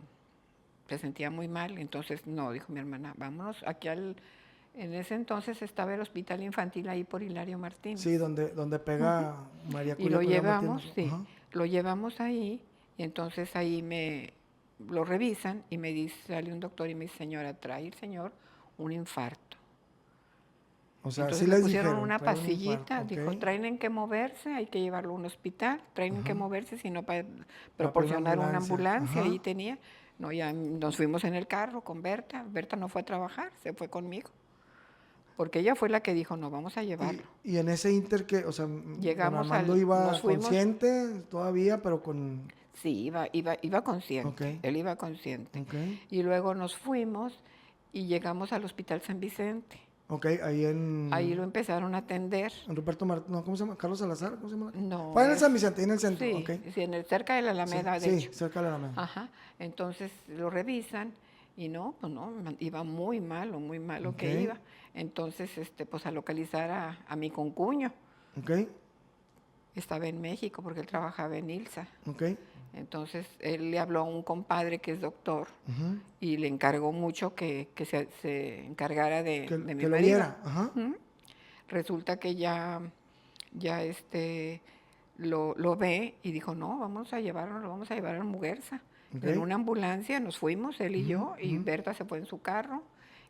se sentía muy mal. Entonces, no, dijo mi hermana, vámonos aquí en ese entonces estaba el hospital infantil ahí por Hilario Martínez. Sí, donde pega María Y Curia. lo Curia llevamos, Martínez. sí, Ajá. lo llevamos ahí y entonces ahí lo revisan y me dice, sale un doctor y me dice, señora, trae el señor un infarto. O sea, Entonces sí le les pusieron dijeron. una trae un pastillita, infarto, dijo, ok. traen que moverse, hay que llevarlo a un hospital, traen que Ajá. moverse, sino para Para proporcionar una ambulancia. ambulancia, Ajá. ahí tenía. No, ya nos fuimos en el carro con Berta, Berta no fue a trabajar, se fue conmigo, porque ella fue la que dijo, no, vamos a llevarlo. Y en ese inter que, o sea, don Llegamos Armando iba nos fuimos, consciente todavía, pero con... sí, iba consciente, Ok. él iba consciente. Ok. Y luego nos fuimos y llegamos al Hospital San Vicente. Ok, ahí Ahí lo empezaron a atender. en Ruperto Martínez, no, ¿cómo se llama? ¿Carlos Salazar? ¿Cómo se llama? No. Fue en el San Vicente, ahí en el centro, Sí, ok. sí, cerca de la Alameda, Sí, de sí, hecho. cerca de la Alameda. Ajá. Entonces lo revisan y no, pues no, iba muy malo Ok. que iba. Entonces, pues a localizar a mi concuño. Ok, Estaba en México porque él trabajaba en ILSA. ok. Entonces él le habló a un compadre que es doctor Ujú. y le encargó mucho que se encargara de Que, mi que lo marido. viera, ajá. Ujú. Resulta que ya lo ve y dijo, no, vamos a llevarlo, lo vamos a llevar a Muguerza. Ok. En una ambulancia nos fuimos, él y Ujú, yo, y ujú. Berta se fue en su carro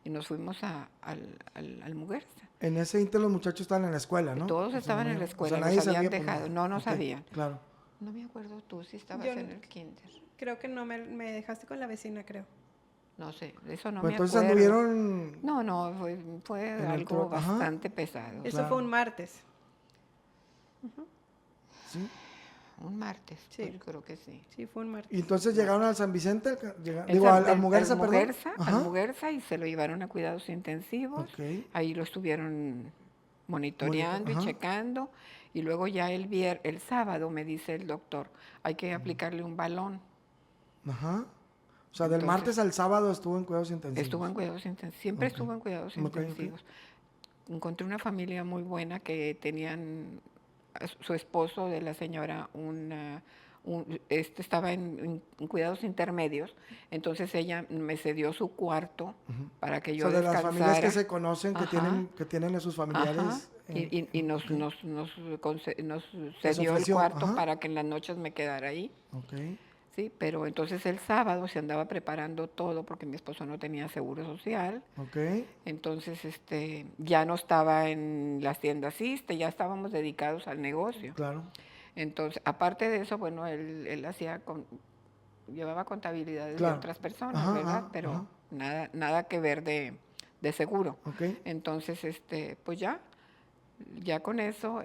y nos fuimos al Muguerza. En ese inter los muchachos estaban en la escuela, ¿no? Todos O sea, estaban en la o sea, escuela, nadie los habían sabía, pues, dejado, nada. no Ok, sabían. Claro. No me acuerdo tú si estabas Yo en el kinder. Creo que no me dejaste con la vecina, creo. No sé, de eso no Pues me entonces acuerdo. anduvieron No, fue en el algo ajá. bastante pesado. Eso Claro. fue un martes. Sí. Un martes, Sí. yo creo que sí. Sí, fue un martes. Y entonces llegaron al San Vicente, El digo, San- al Muguerza, perdón. Al Ajá. Muguerza y se lo llevaron a cuidados intensivos. Ok. Ahí lo estuvieron monitoreando y Ajá. checando. Y luego ya el sábado me dice el doctor, hay que aplicarle un balón. Ajá. O sea, del Entonces, martes al sábado estuvo en cuidados intensivos. Estuvo en cuidados intensivos, siempre Ok. estuvo en cuidados Ok, ok. intensivos. Encontré una familia muy buena que tenían su esposo de la señora estaba en cuidados intermedios, entonces ella me cedió su cuarto para que yo O sea, de las familias que descansara. se conocen, Ajá. que tienen a sus familiares Ajá. Y nos Les cedió el ofreció, cuarto ajá. para que en las noches me quedara ahí. Ok, Sí, pero entonces el sábado se andaba preparando todo porque mi esposo no tenía seguro social. ok, Entonces, ya no estaba en las tiendas Iste, ya estábamos dedicados al negocio. claro, Entonces, aparte de eso, bueno, él llevaba contabilidades de claro. otras personas, Ajá, ¿verdad? ajá, Pero ajá. nada que ver de seguro. Ok, Entonces, pues ya con eso,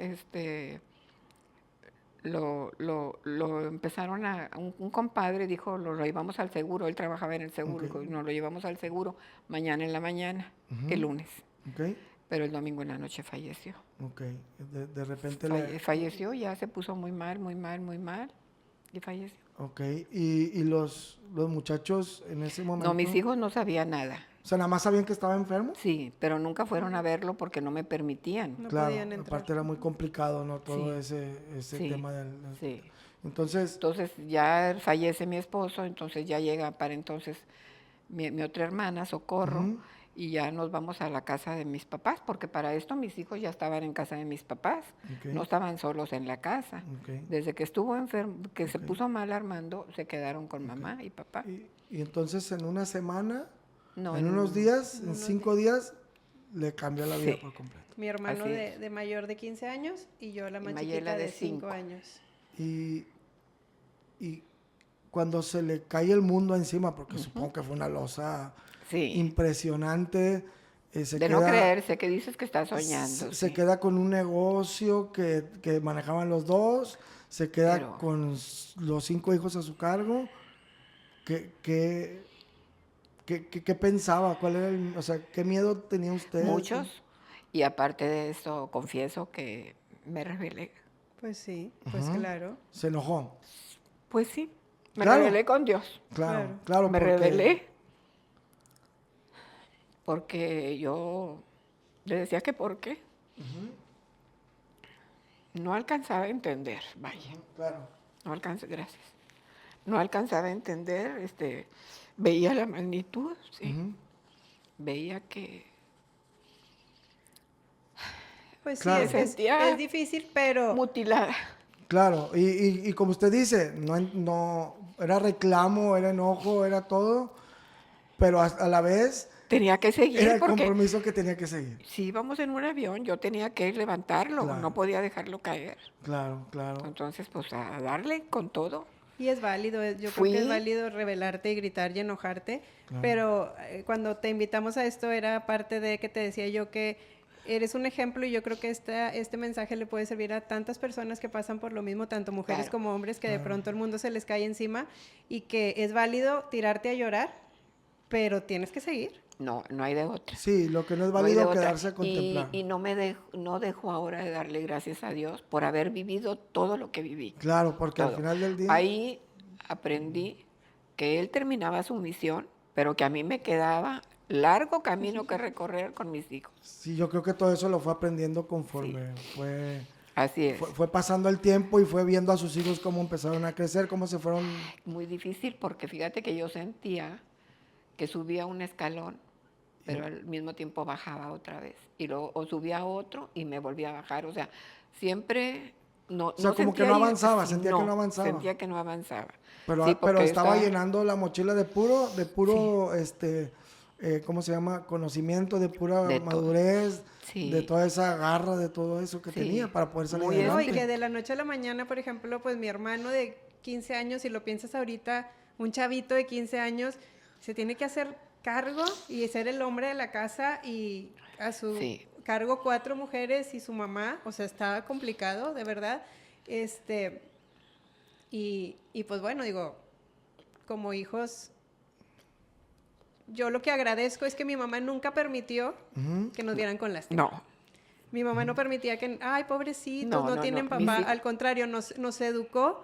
lo empezaron un compadre dijo, lo llevamos al seguro, él trabajaba en el seguro, ok. dijo, nos lo llevamos al seguro mañana en la mañana, el Ujú, lunes, ok, pero el domingo en la noche falleció. ok. De repente le... Falleció, ya se puso muy mal, muy mal, muy mal, y falleció. Ok, y los muchachos en ese No, mis momento, hijos no sabían nada, o sea, nada más sabían que estaba enfermo. sí, pero nunca fueron a verlo porque no me permitían. No Claro, podían entrar. aparte era muy complicado, ¿no? Todo Sí, ese sí, tema sí. Entonces, Entonces ya fallece mi esposo, entonces ya llega para entonces mi otra hermana, Socorro, ujú, y ya nos vamos a la casa de mis papás, porque para esto mis hijos ya estaban en casa de mis papás, ok, no estaban solos en la casa. ok, Desde que estuvo enfermo, que se ok, puso mal Armando, se quedaron con ok. mamá y papá. Y entonces en una semana, No, en unos días, En en unos 5 días, le cambió la vida sí, por completo. Mi hermano así es. de mayor de 15 años y yo la Y más Mayela chiquita de de 5 5. años. Y, y cuando se le cae el mundo encima, porque supongo que fue una losa Sí, impresionante, se de no queda, creerse, que dices que estás soñando, se sí. queda con un negocio que manejaban los dos, se queda Pero con los 5 hijos a su cargo. ¿Qué, qué pensaba? ¿Cuál era o sea, qué miedo tenía usted? muchos, y aparte de eso, confieso que me rebelé. Pues sí, pues Ajá. claro, Se enojó. Pues sí, me Claro, rebelé con Dios. claro, claro. claro, Me porque rebelé porque yo le decía que por qué. No alcanzaba a entender, vaya, claro, no alcancé, gracias. No alcanzaba a entender, veía la magnitud, sí, ujú, veía que Pues sí, claro, me es sentía difícil, pero mutilada. claro. Y como usted dice, no era reclamo, era enojo, era todo, pero a la vez Tenía que era seguir el porque compromiso que tenía que seguir. si íbamos en un avión, yo tenía que levantarlo, no Claro, podía dejarlo caer. claro, claro, Entonces, pues a darle con todo. y es válido, yo creo que es Fui, válido rebelarte y gritar y enojarte, claro. pero cuando te invitamos a esto era parte de que te decía yo que eres un ejemplo y yo creo que este mensaje le puede servir a tantas personas que pasan por lo mismo, tanto mujeres Claro. como hombres, que de Claro. pronto el mundo se les cae encima y que es válido tirarte a llorar, pero tienes que seguir. no hay de otra. Sí, lo que no es No hay de válido otra. quedarse a contemplar. Y no dejo ahora de darle gracias a Dios por haber vivido todo lo que viví. Claro, porque al Todo. final del día, Ahí aprendí que él terminaba su misión, pero que a mí me quedaba largo camino que recorrer con mis hijos. sí, yo creo que todo eso lo fue aprendiendo conforme Así es. fue pasando el tiempo y fue viendo a sus hijos cómo empezaron a crecer, cómo se fueron. Muy difícil porque fíjate que yo sentía que subía un escalón, pero al mismo tiempo bajaba otra vez. Y luego o subía otro y me volvía a bajar. O sea, siempre no, O sea, no como que sentía no yo- avanzaba, sí, sentía que no avanzaba. Sentía que no avanzaba. Pero, Sí, pero porque estaba está- llenando la mochila de puro, ¿cómo se llama? Conocimiento, de pura De todo. madurez, Sí. de toda esa garra, de todo eso que Sí. tenía para poder salir Muy No, y adelante. que de la noche a la mañana, por ejemplo, pues mi hermano de 15 años, si lo piensas ahorita, un chavito de 15 años, se tiene que hacer cargo y ser el hombre de la casa y a su Sí. cargo 4 mujeres y su mamá, o sea, estaba complicado, de verdad. Y pues bueno, digo, como hijos, yo lo que agradezco es que mi mamá nunca permitió Ujú. que nos vieran con lástima. No, Mi mamá no permitía que, ay, pobrecitos, No, no no, tienen no, papá. mis hijos- Al contrario, nos educó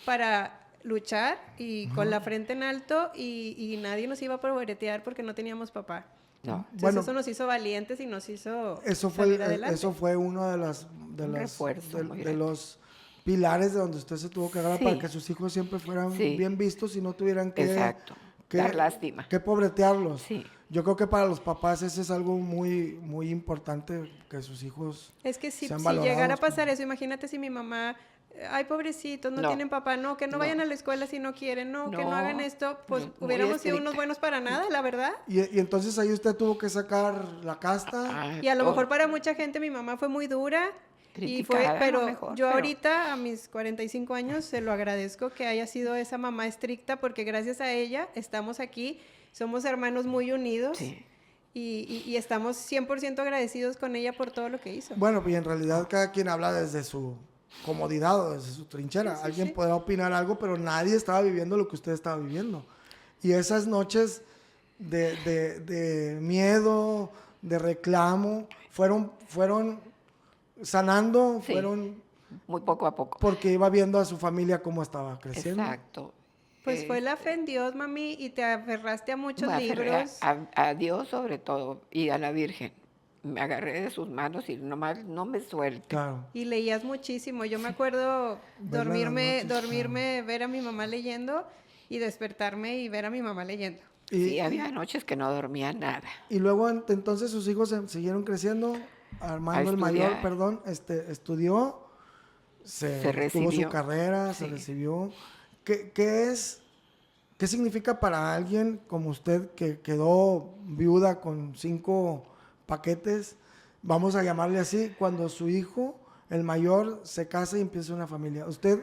para luchar y con la frente en alto y nadie nos iba a pobretear porque no teníamos papá. no. Entonces Bueno, eso nos hizo valientes y nos hizo Eso fue, salir adelante. eso fue uno Un refuerzo muy de grande. los pilares de donde usted se tuvo que agarrar para Sí. que sus hijos siempre fueran Sí. bien vistos y no tuvieran Exacto. dar lástima. Que pobretearlos. Sí. Yo creo que para los papás eso es algo muy, muy importante, que sus hijos Es que si sean llegara a valorados. pasar eso, imagínate si mi mamá, ay, pobrecitos, no tienen papá, no, que no vayan a la escuela si no quieren, no, que no hagan esto, pues muy hubiéramos sido estricta. unos buenos para nada, la verdad. Y entonces ahí usted tuvo que sacar la casta. Y a lo todo. mejor para mucha gente mi mamá fue muy dura. Criticada, a lo Pero mejor, yo pero- ahorita, a mis 45 años, se lo agradezco que haya sido esa mamá estricta, porque gracias a ella estamos aquí, somos hermanos muy unidos. Sí. Y estamos 100% agradecidos con ella por todo lo que hizo. Bueno, y en realidad cada quien habla desde su comodidad o desde su trinchera. Sí, sí, Alguien sí. podrá opinar algo, pero nadie estaba viviendo lo que usted estaba viviendo. Y esas noches de miedo, de reclamo, fueron sanando, Sí. fueron Muy poco a poco. porque iba viendo a su familia cómo estaba creciendo. Exacto. Pues fue la fe en Dios, mami, y te aferraste a muchos Me aferré libros. a Dios sobre todo y a la Virgen. Me agarré de sus manos y nomás no me suelte. Claro. Y leías muchísimo. Yo me acuerdo Verla en las noches, dormirme, ver a mi mamá leyendo y despertarme y ver a mi mamá leyendo. Y, Sí, había noches que no dormía nada. y luego entonces sus hijos siguieron creciendo. Armando el mayor, estudiar. perdón, estudió, Se tuvo su recibió. carrera, se Sí. recibió. ¿Qué significa para alguien como usted que quedó viuda con 5 paquetes, vamos a llamarle así, cuando su hijo, el mayor, se casa y empieza una familia? ¿Usted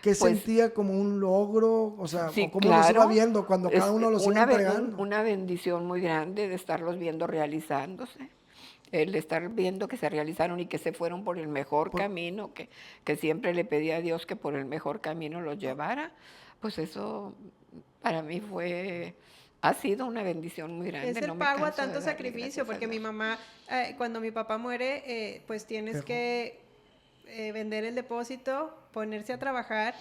qué Pues, sentía como un logro? O sea, Sí, ¿o ¿cómo los iba claro. viendo cuando cada uno los iba una, entregando? una bendición muy grande de estarlos viendo realizándose. El estar viendo que se realizaron y que se fueron por el mejor camino, que siempre le pedí a Dios que por el mejor camino los llevara, pues eso para mí ha sido una bendición muy grande. Es el no me pago a canso de tanto darle sacrificio, gracias a porque mi Dios. mamá, cuando mi papá muere, pues tienes Pero- que vender el depósito, ponerse a trabajar,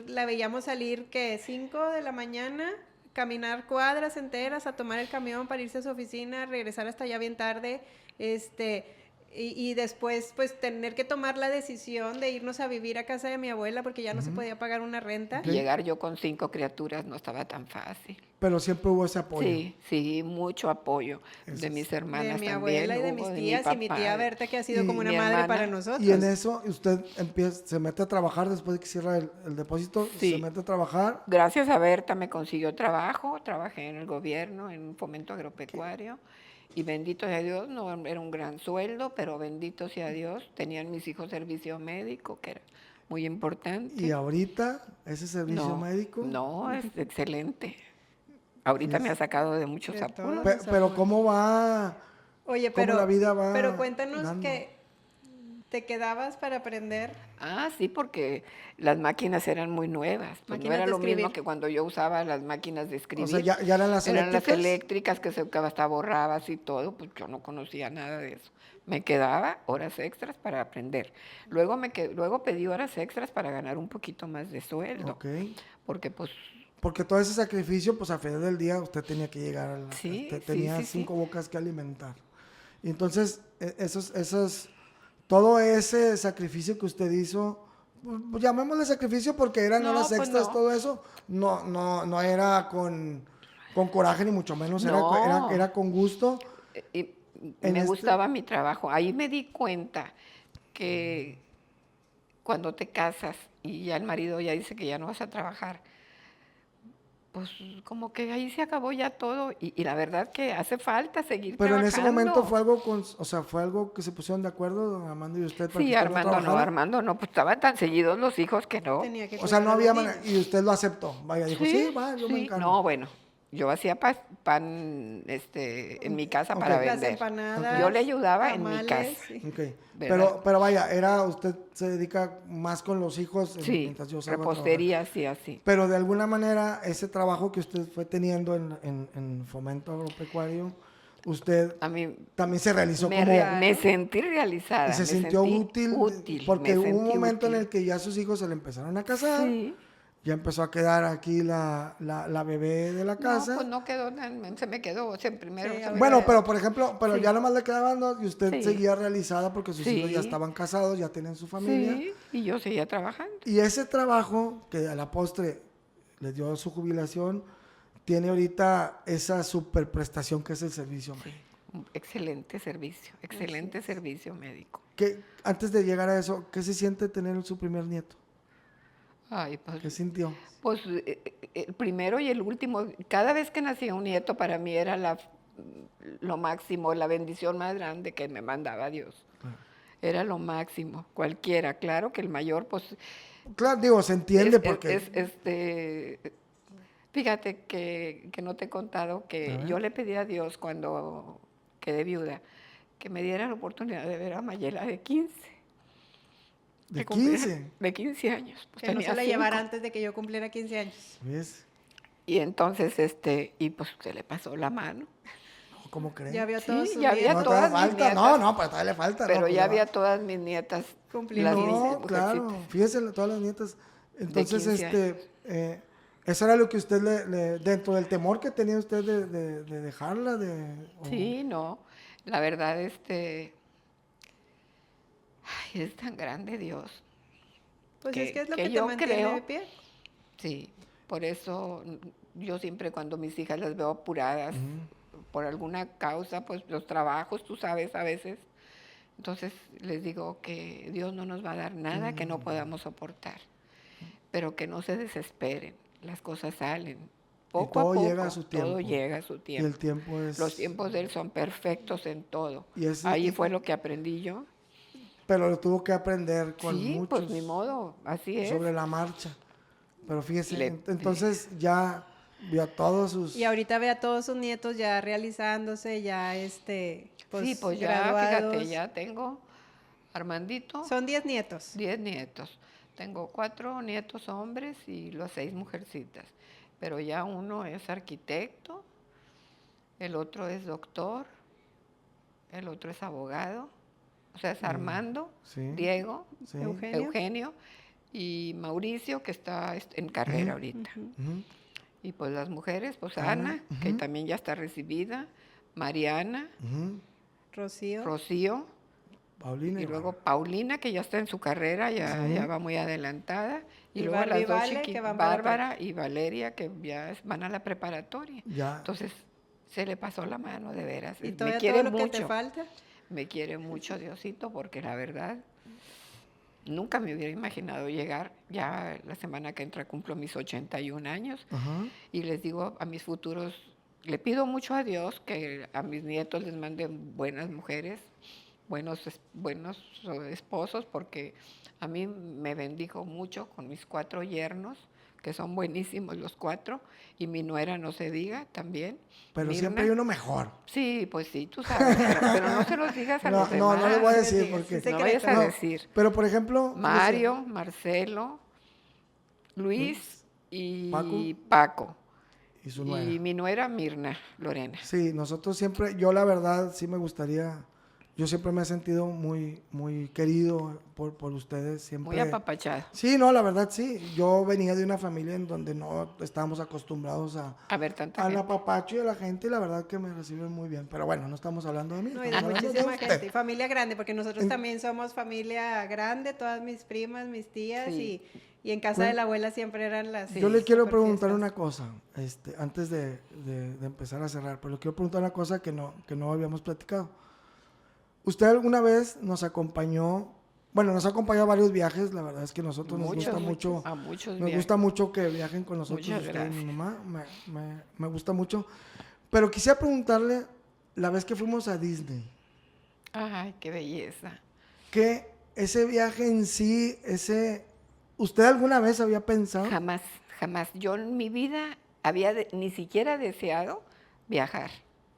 la veíamos salir que 5 de la mañana, caminar cuadras enteras, a tomar el camión para irse a su oficina, regresar hasta allá bien tarde, y después pues tener que tomar la decisión de irnos a vivir a casa de mi abuela porque ya no se podía pagar una renta. Y llegar yo con 5 criaturas no estaba tan fácil. Pero siempre hubo ese apoyo. Sí, sí, mucho apoyo Eso de es- mis hermanas De mi también, abuela y de hubo, mis mi tías y mi papá. tía Berta, que ha sido Y como una mi madre hermana. para nosotros. Y en eso usted se mete a trabajar después de que cierra el depósito, Sí. se mete a trabajar. Gracias a Berta me consiguió trabajo, trabajé en el gobierno, en un fomento agropecuario, y bendito sea Dios, no era un gran sueldo, pero bendito sea Dios, tenían mis hijos servicio médico, que era muy importante. Y ahorita, ese servicio no, médico. No, es excelente. Ahorita me ha sacado de muchos De todo. apuros. Pero ¿cómo va? Oye, ¿Cómo pero, la vida va pero cuéntanos dando? que te quedabas para aprender. Ah, sí, porque las máquinas eran muy nuevas. Pues no Máquinas era de lo mismo escribir. que cuando yo usaba las máquinas de escribir. O sea, ya eran las Eran las eléctricas. eléctricas que hasta borrabas y todo, pues yo no conocía nada de eso. Me quedaba horas extras para aprender. Luego pedí horas extras para ganar un poquito más de sueldo. Ok. Porque pues Porque todo ese sacrificio, pues al final del día usted tenía que llegar a Sí, sí, tenía sí, 5 sí. bocas que alimentar. Y entonces, todo ese sacrificio que usted hizo, pues, llamémosle sacrificio porque eran No, horas pues extras, no. todo eso, no era con coraje ni mucho menos, No. era con gusto. y En me este- gustaba mi trabajo. Ahí me di cuenta que cuando te casas y ya el marido ya dice que ya no vas a trabajar, pues como que ahí se acabó ya todo y la verdad que hace falta seguir Pero en trabajando. ese momento fue algo que se pusieron de acuerdo, don Armando y usted, para Sí, que usted Armando no, trabajara. Pues estaban tan seguidos los hijos que no. Tenía que O sea, cuidar no a había los manera, niños. y usted lo aceptó. Vaya, dijo, sí, va, yo me sí. encargo. No, bueno, yo hacía pan en mi casa Ok. para Las vender. empanadas, Yo le ayudaba en mi tamales, casa. sí. Ok. ¿Verdad? Pero vaya, usted se dedica más con los hijos Sí, mientras yo salgo a trabajar. repostería, sí, así. Pero de alguna manera, ese trabajo que usted fue teniendo en fomento agropecuario, usted A mí también se realizó me sentí realizada. y se me sintió sentí útil, porque me hubo un sentí momento en útil. el que ya sus hijos se le empezaron a casar, Sí. ya empezó a quedar aquí la bebé de la casa. No, pues no quedó, se me quedó, primero. Sí, se me Bueno, quedó. pero por ejemplo, Sí. ya nomás le quedaban dos y usted Sí. seguía realizada porque sus hijos ya Sí. estaban casados, ya tienen su familia. Sí, y yo seguía trabajando. Y ese trabajo, que a la postre les dio su jubilación, tiene ahorita esa super prestación que es el servicio Sí, médico. un excelente servicio médico. Antes de llegar a eso, ¿qué se siente tener su primer nieto? Ay, ¿Qué sintió? pues el primero y el último, cada vez que nacía un nieto para mí era lo máximo, la bendición más grande que me mandaba Dios. Era lo máximo, cualquiera. Claro que el mayor, pues... Claro, digo, se entiende porque... Fíjate que no te he contado que yo le pedí a Dios cuando quedé viuda que me diera la oportunidad de ver a Mayela de 15. ¿De cumplir- 15? De 15 años. Pues Que no tenía se la 5. llevara antes de que yo cumpliera 15 años. ¿Ves? Y entonces, y pues se le pasó la mano. No, ¿cómo creen? Ya vio Sí, todos sus ya había nietos. No, todavía todas mis falta. nietas. No, pues todavía le falta. Pero no, pues ya había va. todas mis nietas. Cumplí las los mis 15. No, claro. mujercitas. Fíjese, todas las nietas. Entonces, 15 eso era lo que usted dentro del temor que tenía usted de dejarla, Sí, no. La verdad, ay, es tan grande Dios. Pues que- es que es lo que que te yo mantiene creo- de pie. Sí, por eso yo siempre cuando mis hijas las veo apuradas por alguna causa, pues los trabajos, tú sabes, a veces. Entonces les digo que Dios no nos va a dar nada que no podamos soportar, pero que no se desesperen, las cosas salen. Poco a todo poco, llega a su tiempo. todo llega a su Y tiempo. el tiempo es... Los tiempos de Él son perfectos en todo. Y Ahí fue lo que aprendí yo. Pero lo tuvo que aprender con Sí, muchos pues ni modo, así es. sobre la marcha. Pero fíjese, Le- entonces ya vio a todos sus... Y ahorita ve a todos sus nietos ya realizándose, ya pues, Sí, pues ya, graduados. fíjate, ya tengo Armandito, Son 10 nietos. 10 nietos. Tengo 4 nietos hombres y los 6 mujercitas. Pero ya uno es arquitecto, el otro es doctor, el otro es abogado. O sea, es Armando, sí. Diego, Sí. Eugenio y Mauricio, que está en carrera ahorita. Ujú. Y pues las mujeres, pues Ana, Ana, que también ya está recibida, Mariana, Ujú. Rocío. Rocío, Paulina. y luego Paulina, que ya está en su carrera, ya va muy adelantada. Y Y luego Barbie las dos Vale, que chiquitas, van para la Bárbara y Valeria, que ya van a la preparatoria. Ya. Entonces, se le pasó la mano de veras. Y Me todavía quiere todo lo que te mucho. falta. Me quiere mucho Diosito, porque la verdad, nunca me hubiera imaginado llegar. Ya la semana que entra cumplo mis 81 años. Ajá. Y les digo a mis futuros, le pido mucho a Dios que a mis nietos les mande buenas mujeres, buenos esposos, porque a mí me bendijo mucho con mis 4 yernos, que son buenísimos los 4, y mi nuera no se diga también. Pero Mirna. siempre hay uno mejor. Sí, pues sí, tú sabes, pero no se los digas a No, los no, demás. no les voy a decir Sí, porque... sí, No secreto. vayas a No, decir. pero por ejemplo... Mario, Marcelo, Luis y Paco. Y su nuera. Y mi nuera Mirna Lorena. Sí, nosotros siempre, yo la verdad sí me gustaría, yo siempre me he sentido muy, muy querido por ustedes, siempre. Muy apapachado. Sí, no, la verdad sí. Yo venía de una familia en donde no estábamos acostumbrados A ver, tanta al gente. apapacho y a la gente y la verdad que me reciben muy bien. Pero bueno, no estamos hablando de mí, No, y de estamos hablando de muchísima usted. gente. Y familia grande, porque nosotros también somos familia grande, todas mis primas, mis tías, Sí. y en casa Bueno, de la abuela siempre eran las... Yo le quiero super preguntar fiestas. una cosa, antes de empezar a cerrar, pero le quiero preguntar una cosa que no habíamos platicado. ¿Usted alguna vez nos acompañó? Bueno, nos ha acompañado a varios viajes, la verdad es que a nosotros nos gusta mucho. A muchos Nos viajes. gusta mucho que viajen con nosotros Muchas usted y mi gracias. mamá, me gusta mucho. Pero quisiera preguntarle, la vez que fuimos a Disney, Ay, qué belleza. que ese viaje en sí, ¿usted alguna vez había pensado? Jamás, jamás. Yo en mi vida había ni siquiera deseado viajar.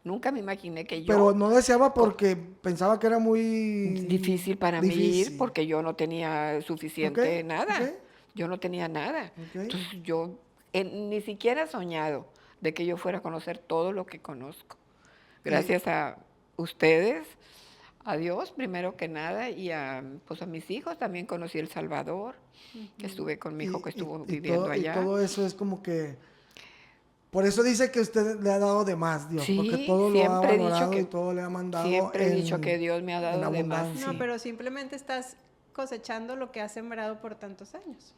Nunca me imaginé que yo... Pero no deseaba porque pensaba que era muy... Difícil para mí difícil. ir porque yo no tenía suficiente Ok, nada. ok. Yo no tenía nada. Ok. Entonces yo ni siquiera he soñado de que yo fuera a conocer todo lo que conozco. Gracias a ustedes, a Dios primero que nada y pues a mis hijos. También conocí El Salvador, que estuve con mi hijo que estuvo viviendo todo, allá. Y todo eso es como que... Por eso dice que usted le ha dado de más, Dios, Sí, porque todo lo ha siempre he dicho valorado que- y todo le ha mandado Siempre he dicho que Dios me ha dado en de más. abundancia. No, pero simplemente estás cosechando lo que has sembrado por tantos años.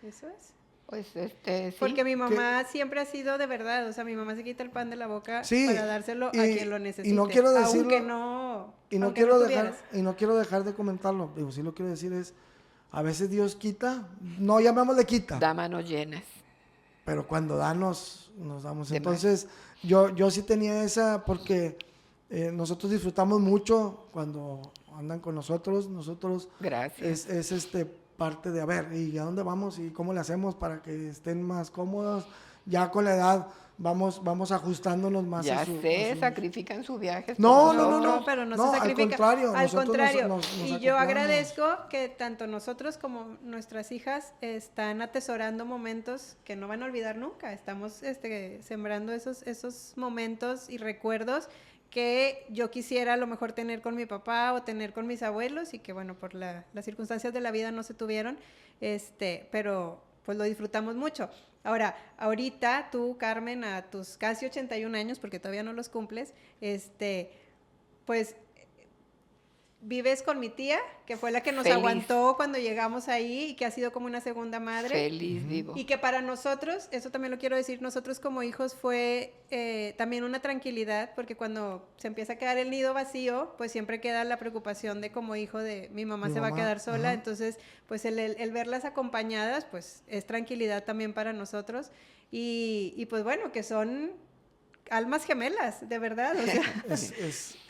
Eso es. Pues sí. Porque mi mamá siempre ha sido de verdad, o sea, mi mamá se quita el pan de la boca Sí, para dárselo a quien lo necesite. y no quiero decirlo, aunque no tuvieras. y no quiero dejar de comentarlo, digo, sí lo quiero decir es, a veces Dios quita, no llamémosle quita, Da manos llenas. pero cuando da nos damos. De Entonces, yo sí tenía esa, porque nosotros disfrutamos mucho cuando andan con nosotros Gracias. es parte de, a ver, ¿y a dónde vamos? ¿Y cómo le hacemos para que estén más cómodos? Ya con la edad vamos ajustándonos más Ya a su... sacrifican sus viajes No, por no, no, nosotros. no. Pero no No, se al sacrifica. contrario, Al nosotros contrario. nos Y yo acoplamos. agradezco que tanto nosotros como nuestras hijas están atesorando momentos que no van a olvidar nunca. Estamos sembrando esos momentos y recuerdos que yo quisiera a lo mejor tener con mi papá o tener con mis abuelos y que bueno, por las circunstancias de la vida no se tuvieron, pero pues lo disfrutamos mucho. Ahora, ahorita tú, Carmen, a tus casi 81 años, porque todavía no los cumples, pues vives con mi tía, que fue la que nos Feliz. aguantó cuando llegamos ahí y que ha sido como una segunda madre. Feliz, vivo. Y que para nosotros, eso también lo quiero decir, nosotros como hijos fue también una tranquilidad, porque cuando se empieza a quedar el nido vacío, pues siempre queda la preocupación de como hijo de mi mamá se va a quedar sola, entonces pues el verlas acompañadas, pues es tranquilidad también para nosotros. Y pues bueno, que son almas gemelas, de verdad, o sea,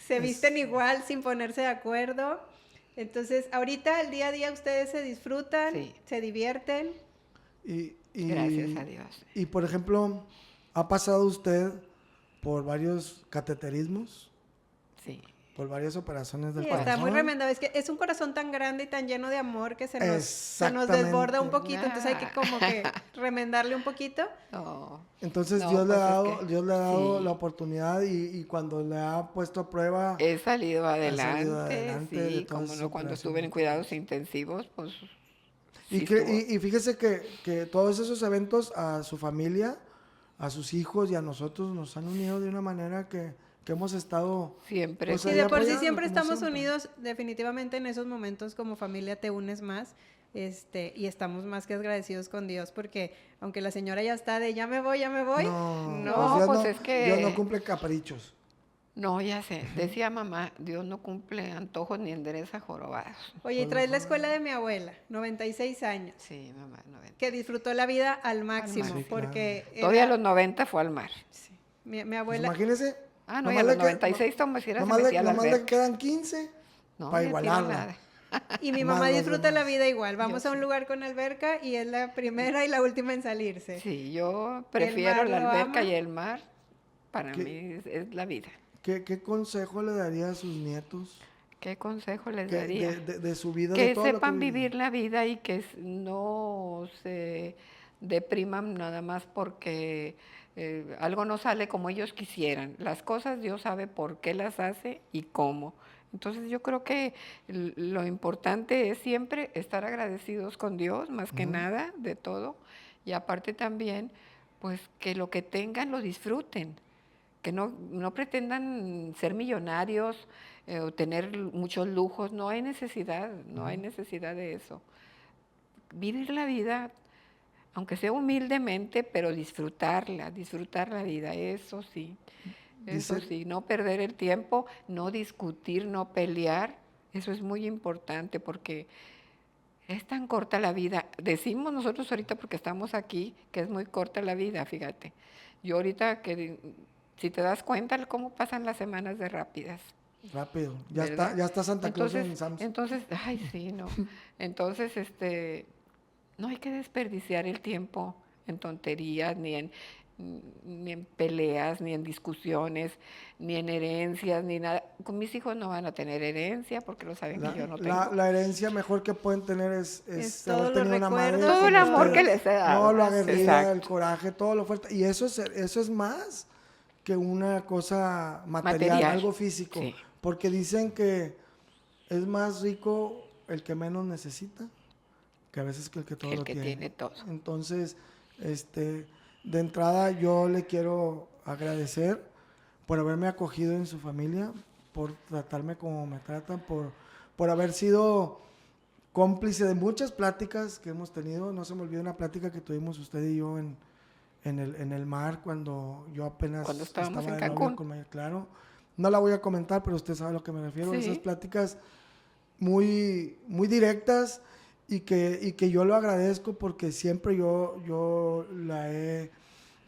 se visten igual sin ponerse de acuerdo. Entonces, ahorita, el día a día, ustedes se disfrutan, se divierten. Y, gracias a Dios. Y, por ejemplo, ¿ha pasado usted por varios cateterismos? Sí. Por varias operaciones del Sí, corazón. está muy remendado. Es que es un corazón tan grande y tan lleno de amor que se nos desborda un poquito. Entonces hay que como que remendarle un poquito. Entonces Dios le ha dado la oportunidad y cuando le ha puesto a prueba... He salido adelante, sí, como no, cuando estuve en cuidados intensivos, pues... Y fíjese que todos esos eventos a su familia, a sus hijos y a nosotros nos han unido de una manera que hemos estado siempre. Pues, y de por sí siempre estamos unidos, definitivamente en esos momentos como familia te unes más, y estamos más que agradecidos con Dios, porque aunque la señora ya está de ya me voy, pues es que Dios no cumple caprichos. No, ya sé, decía mamá, Dios no cumple antojos ni endereza jorobados. Oye, y traes la escuela de mi abuela, 96 años. Sí, mamá, 90. Que disfrutó la vida al máximo, Sí, porque... claro. Todavía a los 90 fue al mar. Sí. Mi abuela... Pues imagínese. No, y a los 96 Tomás se metía a la alberca. Le quedan 15 para igualarla. Y mi mamá disfruta la vida igual. Vamos a un lugar con alberca y es la primera y la última en salirse. Sí, yo prefiero la alberca y el mar. Para mí es la vida. ¿Qué consejo le daría a sus nietos? ¿Qué consejo les daría? De su vida. Que de todo sepan lo que vivir la vida y que no se depriman nada más porque algo no sale como ellos quisieran. Las cosas Dios sabe por qué las hace y cómo. Entonces yo creo que lo importante es siempre estar agradecidos con Dios, más que nada, de todo. Y aparte también, pues que lo que tengan lo disfruten. Que no pretendan ser millonarios o tener muchos lujos. No hay necesidad de eso. Vivir la vida, aunque sea humildemente, pero disfrutar la vida, eso sí. Eso sí, no perder el tiempo, no discutir, no pelear, eso es muy importante porque es tan corta la vida. Decimos nosotros ahorita porque estamos aquí que es muy corta la vida, fíjate. Yo ahorita si te das cuenta cómo pasan las semanas de rápidas. Rápido, ya está Santa Claus en Sam's. Entonces, ay, sí, no. Entonces, no hay que desperdiciar el tiempo en tonterías, ni en peleas, ni en discusiones, ni en herencias, ni nada. Con mis hijos no van a tener herencia porque lo saben que yo no tengo. La herencia mejor que pueden tener es haber tenido una madre. Todo el amor que les he dado. No, la aguerrida, el coraje, todo lo fuerte. Y eso es más que una cosa material. Algo físico. Sí. Porque dicen que es más rico el que menos necesita que a veces que el que todo lo tiene. El que tiene todo. Entonces, de entrada yo le quiero agradecer por haberme acogido en su familia, por tratarme como me tratan, por haber sido cómplice de muchas pláticas que hemos tenido. No se me olvida una plática que tuvimos usted y yo en el mar cuando yo apenas Cuando estábamos en de novio Cancún. con Maya. Claro, no la voy a comentar, pero usted sabe a lo que me refiero. Sí. Esas pláticas muy, muy directas y que yo lo agradezco porque siempre yo la he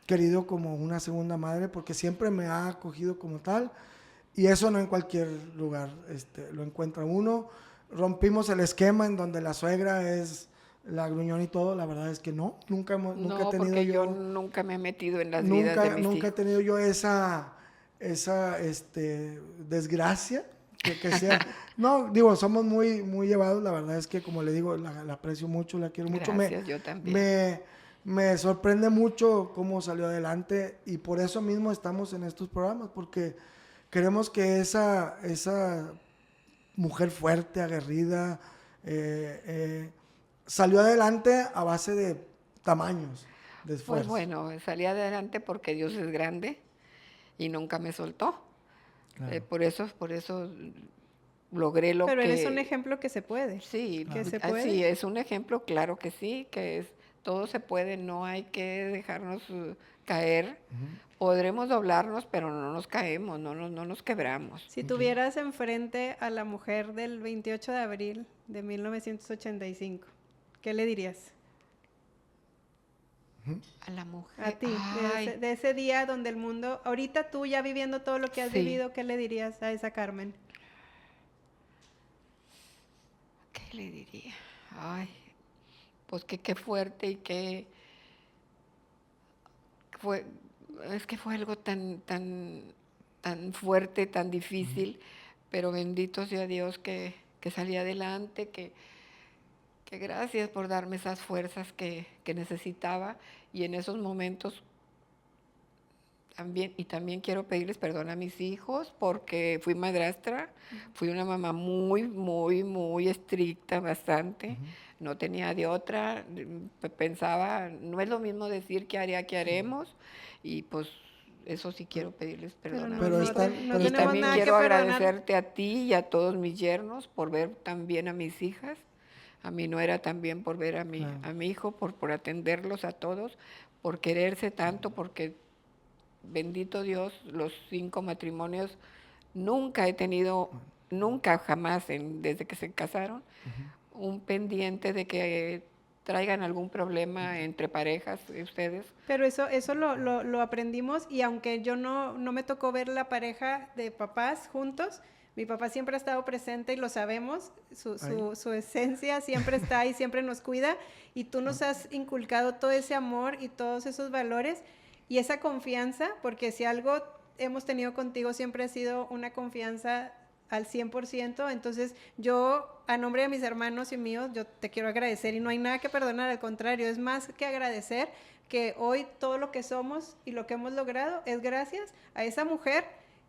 querido como una segunda madre, porque siempre me ha acogido como tal, y eso no en cualquier lugar lo encuentra uno. Rompimos el esquema en donde la suegra es la gruñón y todo. La verdad es que nunca he No, tenido porque yo nunca me he metido en las vidas de mis nunca he hijos. tenido yo esa desgracia que sea. No, digo, somos muy, muy llevados. La verdad es que, como le digo, la aprecio mucho, la quiero mucho. Gracias, yo también. Me sorprende mucho cómo salió adelante, y por eso mismo estamos en estos programas, porque queremos que esa mujer fuerte, aguerrida, salió adelante a base de tamaños, de Pues esfuerzo. bueno, salí adelante porque Dios es grande y nunca me soltó. Claro. Por eso logré lo Pero que... eres un ejemplo que se puede. Sí, Que se así puede. es un ejemplo, claro que sí, todo se puede, no hay que dejarnos caer. Podremos doblarnos, pero no nos caemos, no nos quebramos. Si tuvieras enfrente a la mujer del 28 de abril de 1985, ¿qué le dirías? A la mujer. A ti, Ay, de ese día donde el mundo, ahorita tú ya viviendo todo lo que has sí. vivido, ¿qué le dirías a esa Carmen? ¿Qué le diría? Ay, pues que qué fuerte y que es que fue algo tan fuerte, tan difícil, pero bendito sea Dios que salí adelante, que gracias por darme esas fuerzas que necesitaba, y en esos momentos también quiero pedirles perdón a mis hijos porque fui madrastra, fui una mamá muy, muy, muy estricta, bastante. No tenía de otra, pensaba, no es lo mismo decir que haré a que haremos, y pues eso sí quiero pedirles perdón a Pero mis hijos. No pero Y tenemos también nada que quiero perdonar. agradecerte a ti y a todos mis yernos por ver también a mis hijas, a mi nuera también por ver a mi hijo, por atenderlos a todos, por quererse tanto, porque bendito Dios, los 5 matrimonios, nunca he tenido, nunca jamás, desde que se casaron, un pendiente de que traigan algún problema entre parejas, ustedes. Pero eso lo aprendimos, y aunque yo no me tocó ver la pareja de papás juntos, mi papá siempre ha estado presente y lo sabemos, su esencia siempre está ahí, siempre nos cuida, y tú nos has inculcado todo ese amor y todos esos valores y esa confianza, porque si algo hemos tenido contigo siempre ha sido una confianza al 100%, entonces yo, a nombre de mis hermanos y míos, yo te quiero agradecer, y no hay nada que perdonar, al contrario, es más que agradecer que hoy todo lo que somos y lo que hemos logrado es gracias a esa mujer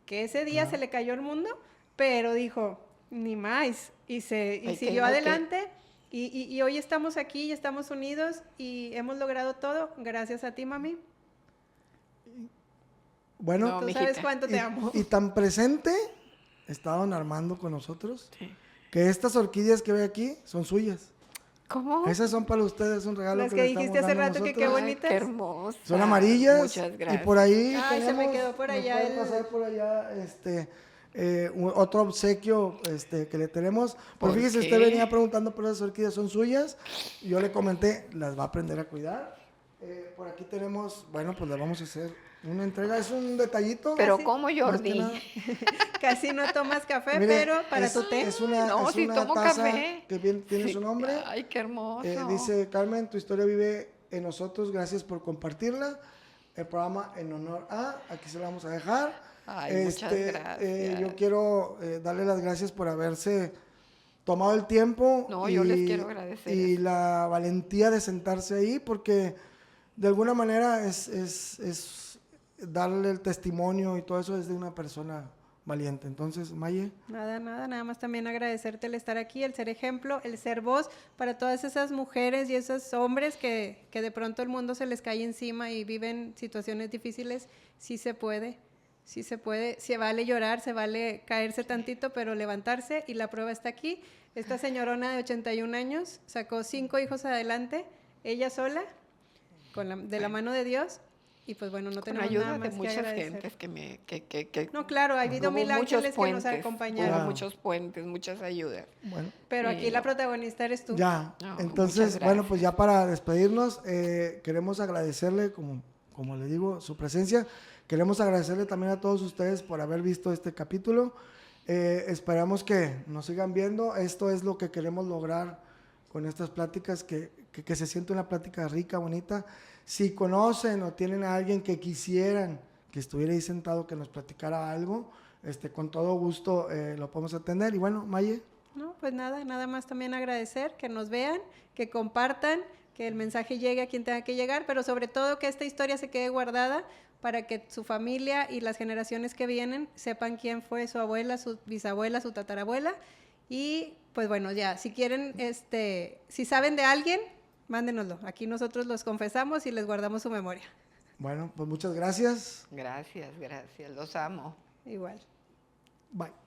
que ese día se le cayó el mundo, pero dijo, ni más, y siguió adelante, y hoy estamos aquí y estamos unidos y hemos logrado todo gracias a ti, mami. Bueno, no, tú sabes cuánto te amo. Y tan presente está don Armando con nosotros, que estas orquídeas que ve aquí son suyas. ¿Cómo? Esas son para ustedes, un regalo Las que que le dijiste estamos hace dando rato que nosotros. qué bonitas. Ay, qué hermosa. Son amarillas. Muchas gracias. Y por ahí Ay, se me tenemos, quedó por allá ¿nos puede pasar por allá otro obsequio que le tenemos? Pero ¿Por fíjese, qué? usted venía preguntando por esas orquídeas, son suyas. Y yo le comenté, las va a aprender a cuidar. Por aquí tenemos, bueno, pues le vamos a hacer una entrega, es un detallito. Pero Casi- ¿cómo, Jordi? Casi no tomas café, Mire, pero para tu té. Es una, No, es sí una tomo taza café. que tiene Sí. su nombre. Ay, qué hermoso. Dice, Carmen, tu historia vive en nosotros, gracias por compartirla. El programa en honor a, aquí se lo vamos a dejar. Ay, muchas gracias. Yo quiero darle las gracias por haberse tomado el tiempo. No, yo les quiero agradecer Y eso. la valentía de sentarse ahí, porque de alguna manera es darle el testimonio y todo eso es de una persona valiente. Entonces, Maye. Nada más también agradecerte el estar aquí, el ser ejemplo, el ser voz para todas esas mujeres y esos hombres que de pronto el mundo se les cae encima y viven situaciones difíciles. Sí se puede, Sí se puede, se vale llorar, se vale caerse tantito, pero levantarse, y la prueba está aquí. Esta señorona de 81 años sacó 5 hijos adelante, ella sola, de la mano de Dios, y pues bueno, no Con tenemos nada ayuda más de que muchas agradecer. gentes que No, claro, ha habido hubo mil muchos ángeles que nos puentes, acompañaron, hubo Claro. muchos puentes, muchas ayudas. Bueno, pero Sí, aquí la protagonista eres tú. ya. No, Entonces, muchas bueno, pues gracias. ya para despedirnos, queremos agradecerle, como le digo, su presencia. Queremos agradecerle también a todos ustedes por haber visto este capítulo. Esperamos que nos sigan viendo. Esto es lo que queremos lograr con estas pláticas, que se siente una plática rica, bonita. Si conocen o tienen a alguien que quisieran que estuviera ahí sentado, que nos platicara algo, con todo gusto lo podemos atender. Y bueno, Maye. No, pues nada más también agradecer que nos vean, que compartan, que el mensaje llegue a quien tenga que llegar, pero sobre todo que esta historia se quede guardada para que su familia y las generaciones que vienen sepan quién fue su abuela, su bisabuela, su tatarabuela. Y pues bueno, ya, si quieren, si saben de alguien, mándenoslo. Aquí nosotros los confesamos y les guardamos su memoria. Bueno, pues muchas gracias. Gracias, los amo. Igual. Bye.